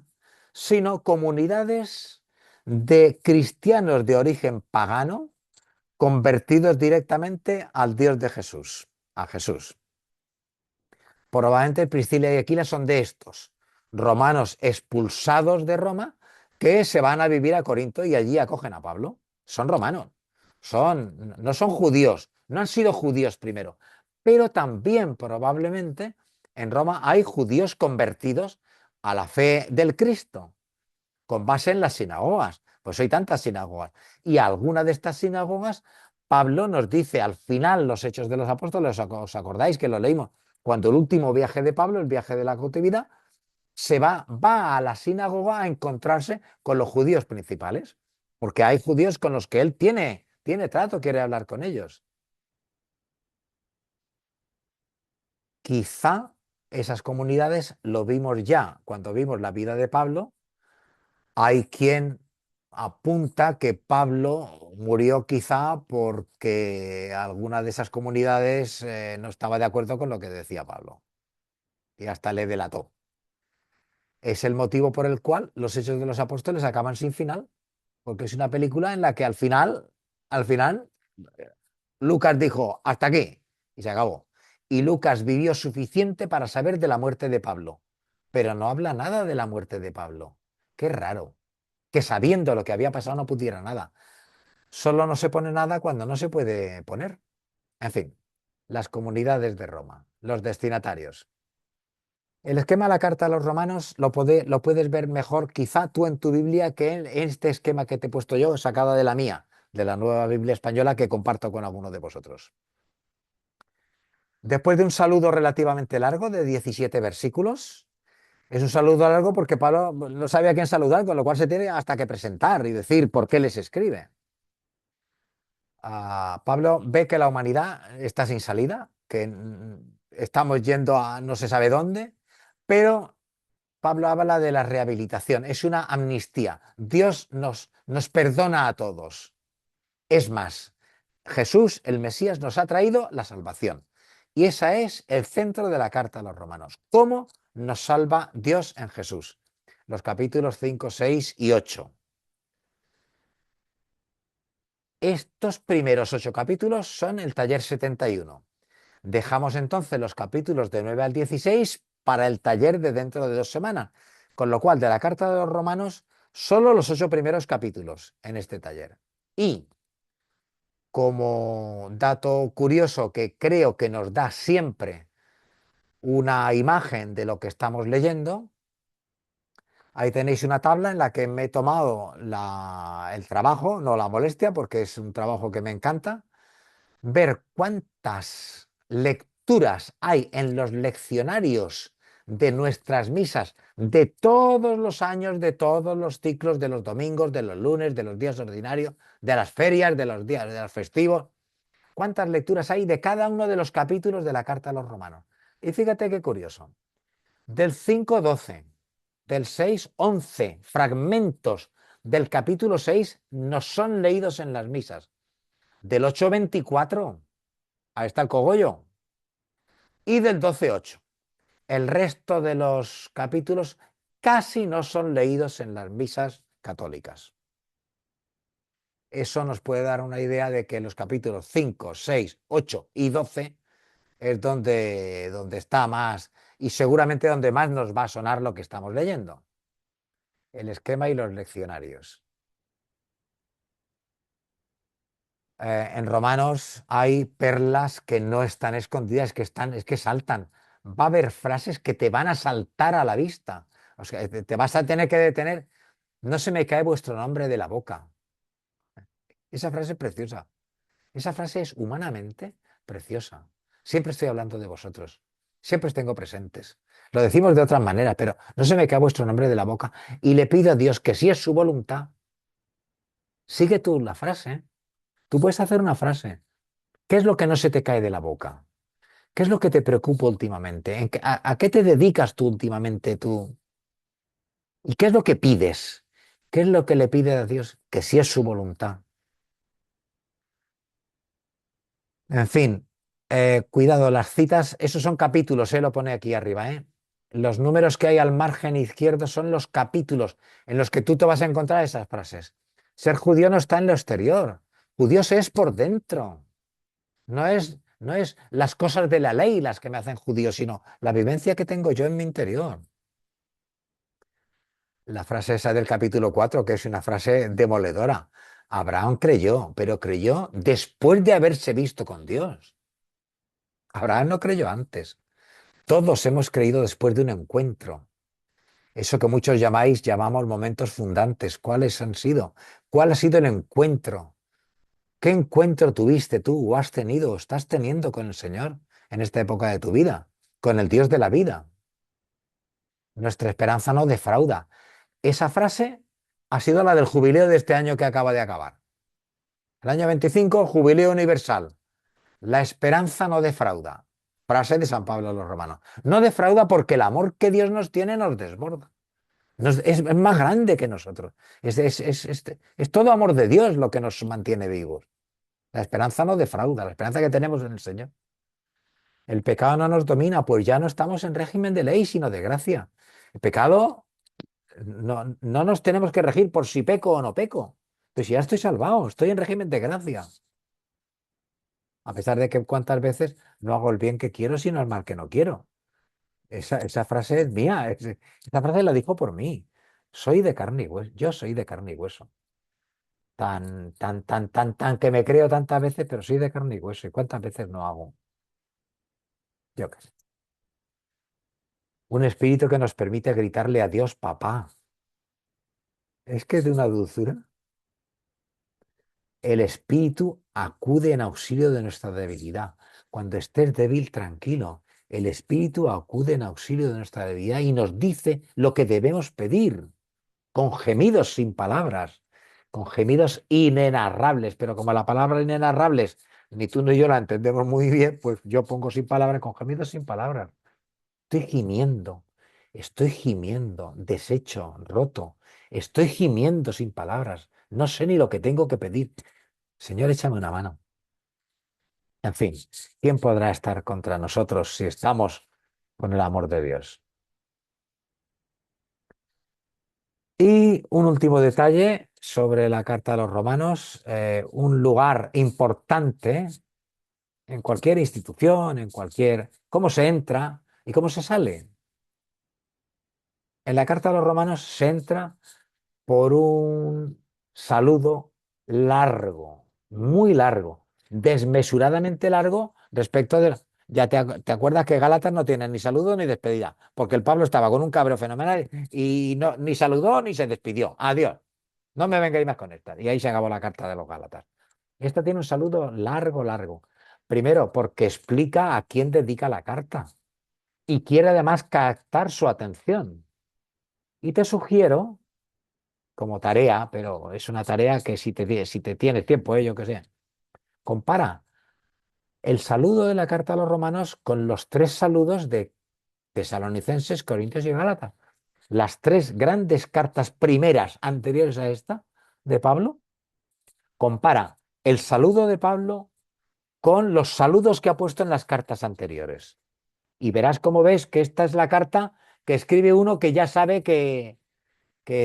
sino comunidades de cristianos de origen pagano, convertidos directamente al Dios de Jesús, a Jesús. Probablemente Priscila y Aquila son de estos romanos expulsados de Roma que se van a vivir a Corinto y allí acogen a Pablo. Son romanos, no son judíos, no han sido judíos primero, pero también probablemente en Roma hay judíos convertidos a la fe del Cristo, con base en las sinagogas. Pues hay tantas sinagogas. Y alguna de estas sinagogas, Pablo nos dice al final, los Hechos de los Apóstoles, ¿os acordáis que lo leímos? Cuando el último viaje de Pablo, el viaje de la cautividad, va a la sinagoga a encontrarse con los judíos principales, porque hay judíos con los que él tiene trato, quiere hablar con ellos. Quizá esas comunidades lo vimos ya cuando vimos la vida de Pablo. Hay quien apunta que Pablo murió quizá porque alguna de esas comunidades no estaba de acuerdo con lo que decía Pablo y hasta le delató. Es el motivo por el cual los Hechos de los Apóstoles acaban sin final, porque es una película en la que al final, Lucas dijo, hasta aquí, y se acabó. Y Lucas vivió suficiente para saber de la muerte de Pablo, pero no habla nada de la muerte de Pablo. Qué raro, que sabiendo lo que había pasado no pudiera nada. Solo no se pone nada cuando no se puede poner. En fin, las comunidades de Roma, los destinatarios. El esquema de la carta a los romanos lo puedes ver mejor quizá tú en tu Biblia que en este esquema que te he puesto yo, sacado de la mía, de la Nueva Biblia Española que comparto con alguno de vosotros. Después de un saludo relativamente largo de 17 versículos, es un saludo largo porque Pablo no sabía a quién saludar, con lo cual se tiene hasta que presentar y decir por qué les escribe. Pablo ve que la humanidad está sin salida, que estamos yendo a no se sabe dónde, pero Pablo habla de la rehabilitación, es una amnistía. Dios nos perdona a todos. Es más, Jesús, el Mesías, nos ha traído la salvación. Y ese es el centro de la carta a los romanos. ¿Cómo nos salva Dios en Jesús? Los capítulos 5, 6 y 8. Estos primeros 8 capítulos son el taller 71. Dejamos entonces los capítulos de 9 al 16 para el taller de dentro de 2 semanas. Con lo cual, de la carta de los romanos, solo los 8 primeros capítulos en este taller. Y como dato curioso que creo que nos da siempre una imagen de lo que estamos leyendo, ahí tenéis una tabla en la que me he tomado el trabajo, no la molestia, porque es un trabajo que me encanta, ver cuántas lecturas hay en los leccionarios de nuestras misas de todos los años, de todos los ciclos, de los domingos, de los lunes, de los días ordinarios, de las ferias, de los días de los festivos. ¿Cuántas lecturas hay de cada uno de los capítulos de la carta a los romanos? Y fíjate qué curioso. Del 5:12, del 6:11, fragmentos del capítulo 6 no son leídos en las misas. Del 8:24, ahí está el cogollo. Y del 12:8. El resto de los capítulos casi no son leídos en las misas católicas. Eso nos puede dar una idea de que los capítulos 5, 6, 8 y 12 es donde está más y seguramente donde más nos va a sonar lo que estamos leyendo. El esquema y los leccionarios. En Romanos hay perlas que no están escondidas, es que saltan. Va a haber frases que te van a saltar a la vista. O sea, te vas a tener que detener. No se me cae vuestro nombre de la boca. Esa frase es preciosa. Esa frase es humanamente preciosa. Siempre estoy hablando de vosotros. Siempre os tengo presentes. Lo decimos de otra manera, pero no se me cae vuestro nombre de la boca. Y le pido a Dios que si es su voluntad, sigue tú la frase. Tú puedes hacer una frase. ¿Qué es lo que no se te cae de la boca? ¿Qué es lo que te preocupa últimamente? ¿A qué te dedicas tú últimamente tú? ¿Y qué es lo que pides? ¿Qué es lo que le pide a Dios? Que si es su voluntad. En fin, cuidado, las citas, esos son capítulos, lo pone aquí arriba. Los números que hay al margen izquierdo son los capítulos en los que tú te vas a encontrar esas frases. Ser judío no está en lo exterior. Judíos es por dentro. No es las cosas de la ley las que me hacen judío, sino la vivencia que tengo yo en mi interior. La frase esa del capítulo 4, que es una frase demoledora. Abraham creyó, pero creyó después de haberse visto con Dios. Abraham no creyó antes. Todos hemos creído después de un encuentro. Eso que muchos llamamos momentos fundantes. ¿Cuáles han sido? ¿Cuál ha sido el encuentro? ¿Qué encuentro tuviste tú o has tenido o estás teniendo con el Señor en esta época de tu vida? Con el Dios de la vida. Nuestra esperanza no defrauda. Esa frase ha sido la del jubileo de este año que acaba de acabar. El año 25, jubileo universal. La esperanza no defrauda. Frase de San Pablo a los romanos. No defrauda porque el amor que Dios nos tiene nos desborda. Es más grande que nosotros. Es todo amor de Dios lo que nos mantiene vivos. La esperanza no defrauda, la esperanza que tenemos en el Señor. El pecado no nos domina, pues ya no estamos en régimen de ley, sino de gracia. El pecado, no nos tenemos que regir por si peco o no peco. Pues ya estoy salvado, estoy en régimen de gracia. A pesar de que cuántas veces no hago el bien que quiero, sino el mal que no quiero. Esa frase es mía, esa frase la dijo por mí. Soy de carne y hueso, yo soy de carne y hueso. Tan que me creo tantas veces, pero soy de carne y hueso. ¿Y cuántas veces no hago? Yo qué sé. Un espíritu que nos permite gritarle a Dios, papá. Es que es de una dulzura. El espíritu acude en auxilio de nuestra debilidad. Cuando estés débil, tranquilo. El espíritu acude en auxilio de nuestra debilidad y nos dice lo que debemos pedir, con gemidos sin palabras, con gemidos inenarrables. Pero como la palabra inenarrables, ni tú ni yo la entendemos muy bien, pues yo pongo sin palabras, con gemidos sin palabras. Estoy gimiendo, deshecho, roto. Estoy gimiendo sin palabras. No sé ni lo que tengo que pedir. Señor, échame una mano. En fin, ¿quién podrá estar contra nosotros si estamos con el amor de Dios? Y un último detalle sobre la carta a los romanos, un lugar importante en cualquier institución, cómo se entra y cómo se sale. En la carta a los romanos se entra por un saludo largo, muy largo, desmesuradamente largo respecto de... Ya te acuerdas que Gálatas no tiene ni saludo ni despedida, porque el Pablo estaba con un cabreo fenomenal y no, ni saludó ni se despidió. Adiós. No me vengáis más con esta. Y ahí se acabó la carta de los Gálatas. Esta tiene un saludo largo, largo. Primero, porque explica a quién dedica la carta y quiere además captar su atención. Y te sugiero como tarea, pero es una tarea que si te tienes tiempo, yo que sé, compara el saludo de la carta a los romanos con los tres saludos de Tesalonicenses, Corintios y Gálatas. Las tres grandes cartas primeras anteriores a esta de Pablo, compara el saludo de Pablo con los saludos que ha puesto en las cartas anteriores. Y verás cómo ves que esta es la carta que escribe uno que ya sabe que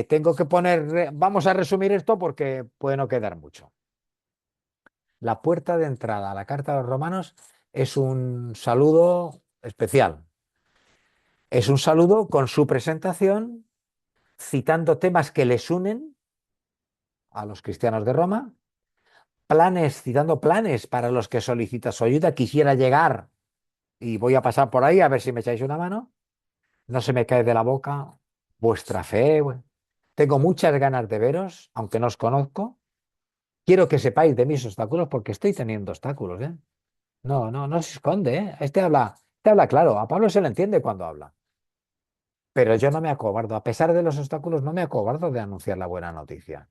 tengo que poner, vamos a resumir esto porque puede no quedar mucho. La puerta de entrada a la carta a los romanos es un saludo especial. Es un saludo con su presentación, citando temas que les unen a los cristianos de Roma, citando planes para los que solicita su ayuda. Quisiera llegar y voy a pasar por ahí a ver si me echáis una mano. No se me cae de la boca vuestra fe. Tengo muchas ganas de veros, aunque no os conozco. Quiero que sepáis de mis obstáculos porque estoy teniendo obstáculos, ¿eh? No se esconde, ¿eh? Este habla claro. A Pablo se le entiende cuando habla. Pero yo no me acobardo. A pesar de los obstáculos, no me acobardo de anunciar la buena noticia.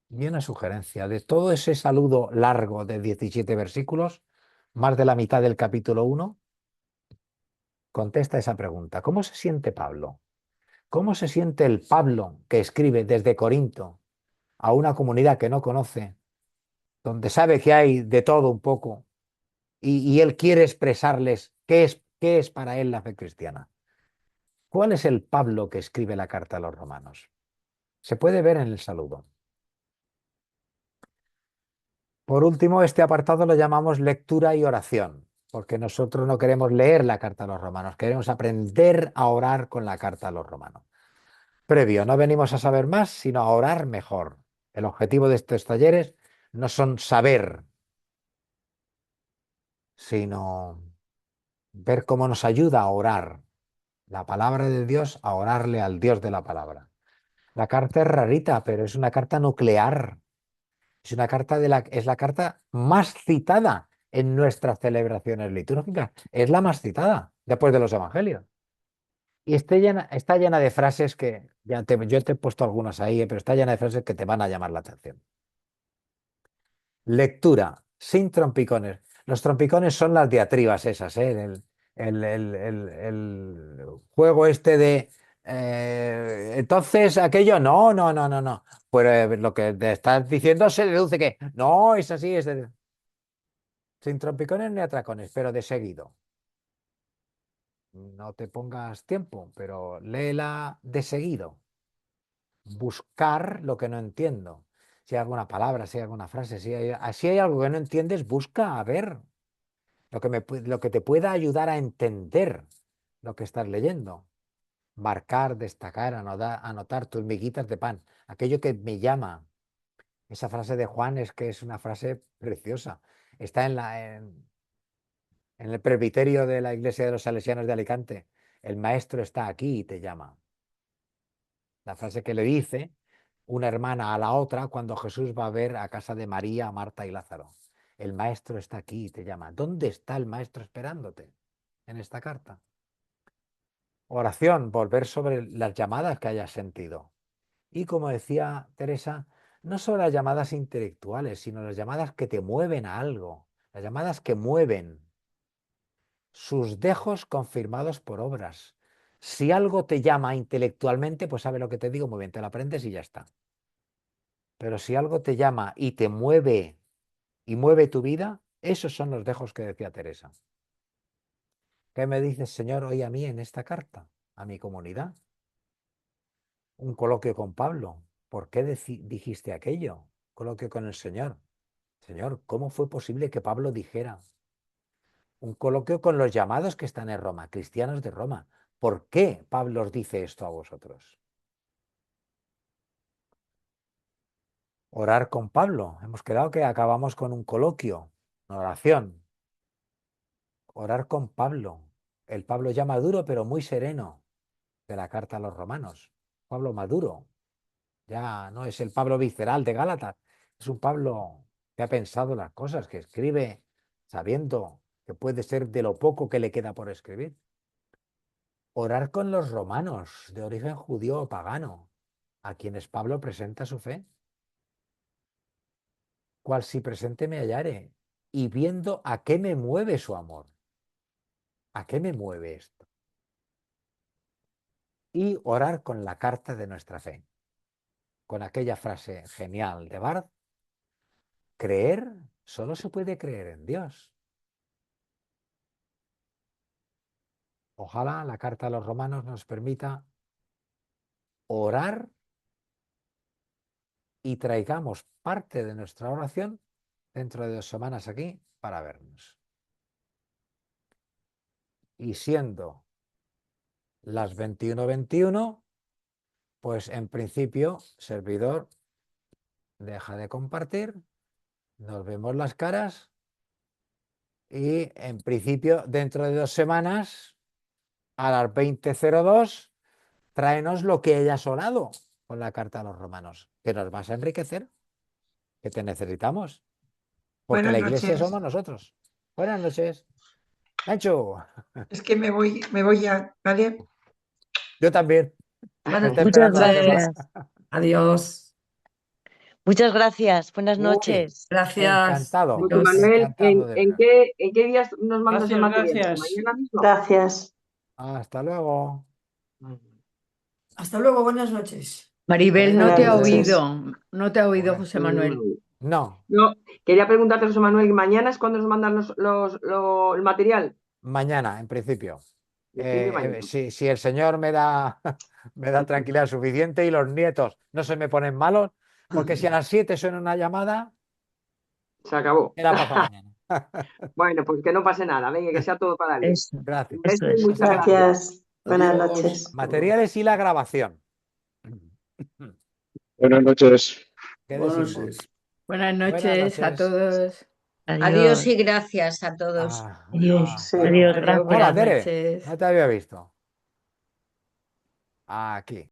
Y una sugerencia. De todo ese saludo largo de 17 versículos, más de la mitad del capítulo 1, contesta esa pregunta. ¿Cómo se siente Pablo? ¿Cómo se siente el Pablo que escribe desde Corinto a una comunidad que no conoce, donde sabe que hay de todo un poco, y él quiere expresarles qué es para él la fe cristiana? ¿Cuál es el Pablo que escribe la carta a los romanos? Se puede ver en el saludo. Por último, este apartado lo llamamos lectura y oración, porque nosotros no queremos leer la carta a los romanos, queremos aprender a orar con la carta a los romanos. Previo, no venimos a saber más, sino a orar mejor. El objetivo de estos talleres no son saber, sino ver cómo nos ayuda a orar la palabra de Dios, a orarle al Dios de la palabra. La carta es rarita, pero es una carta nuclear. Es una carta es la carta más citada en nuestras celebraciones litúrgicas. Es la más citada después de los evangelios. Y está llena de frases que yo te he puesto algunas ahí, pero está llena de frases que te van a llamar la atención. Lectura, sin trompicones. Los trompicones son las diatribas esas, ¿eh? El juego este de entonces aquello, no. Pues lo que te estás diciendo se deduce que no, es así, sin trompicones ni atracones, pero de seguido. No te pongas tiempo, pero léela de seguido. Buscar lo que no entiendo. Si hay alguna palabra, si hay alguna frase, si hay algo que no entiendes, busca a ver lo que te pueda ayudar a entender lo que estás leyendo. Marcar, destacar, anotar tus miguitas de pan. Aquello que me llama. Esa frase de Juan es que es una frase preciosa. Está en el presbiterio de la iglesia de los salesianos de Alicante. El maestro está aquí y te llama. La frase que le dice una hermana a la otra cuando Jesús va a ver a casa de María, Marta y Lázaro. El maestro está aquí y te llama. ¿Dónde está el maestro esperándote en esta carta? Oración, volver sobre las llamadas que hayas sentido. Y como decía Teresa, no solo las llamadas intelectuales, sino las llamadas que te mueven a algo, las llamadas que mueven sus dejos confirmados por obras. Si algo te llama intelectualmente, pues sabe lo que te digo, muy bien, te lo aprendes y ya está. Pero si algo te llama y te mueve y mueve tu vida, esos son los dejos que decía Teresa. ¿Qué me dices, Señor, hoy a mí en esta carta, a mi comunidad? Un coloquio con Pablo. ¿Por qué dijiste aquello? Coloquio con el Señor. Señor, ¿cómo fue posible que Pablo dijera? Un coloquio con los llamados que están en Roma, cristianos de Roma. ¿Por qué Pablo os dice esto a vosotros? Orar con Pablo. Hemos quedado que acabamos con un coloquio, una oración. Orar con Pablo. El Pablo ya maduro, pero muy sereno, de la carta a los romanos. Pablo maduro. Ya no es el Pablo visceral de Gálatas. Es un Pablo que ha pensado las cosas, que escribe sabiendo que puede ser de lo poco que le queda por escribir. Orar con los romanos de origen judío o pagano, a quienes Pablo presenta su fe. Cual si presente me hallare, y viendo a qué me mueve su amor. ¿A qué me mueve esto? Y orar con la carta de nuestra fe, con aquella frase genial de Barth: creer, solo se puede creer en Dios. Ojalá la carta a los romanos nos permita orar y traigamos parte de nuestra oración dentro de 2 semanas aquí para vernos. Y siendo las 21:21, pues en principio, servidor deja de compartir, nos vemos las caras y en principio dentro de 2 semanas, a las 20:02, tráenos lo que hayas orado con la carta a los romanos, que nos vas a enriquecer, que te necesitamos, porque Buenas la iglesia noches. somos nosotros. Buenas noches. Nacho. Es que me voy ya, ¿vale? Yo también. Buenas Está Muchas esperando la Gemma. gracias. Adiós. Muchas gracias. Buenas Uy, noches. Gracias. encantado, José Adiós. Manuel, encantado de veras. ¿en qué días nos mandas el Gracias, material? gracias. ¿Mañana mismo? Gracias. Hasta luego. Hasta luego, buenas noches. Maribel, no Buenas te ha noches. oído. No te ha oído Bueno, José Manuel. no, No, quería preguntarte, José Manuel, ¿mañana es cuando nos mandan el material? mañana, en principio. En principio mañana. Si el Señor me da tranquilidad suficiente y los nietos no se me ponen malos, porque si a las 7 suena una llamada, Se acabó. Era para mañana. Bueno, pues que no pase nada. Venga, que sea todo para bien. Eso, Gracias. Un beso y eso es. muchas gracias. Gracias. Buenas Adiós. noches. Materiales y la grabación. Buenas noches. ¿Qué Buenas decimos? noches. Buenas Buenas noches a noches. todos. Adiós. y gracias a todos. Adiós. Sí. Hasta luego. Adiós, Adiós, gracias. Hola, buenas Tere. noches. No te había visto. Aquí.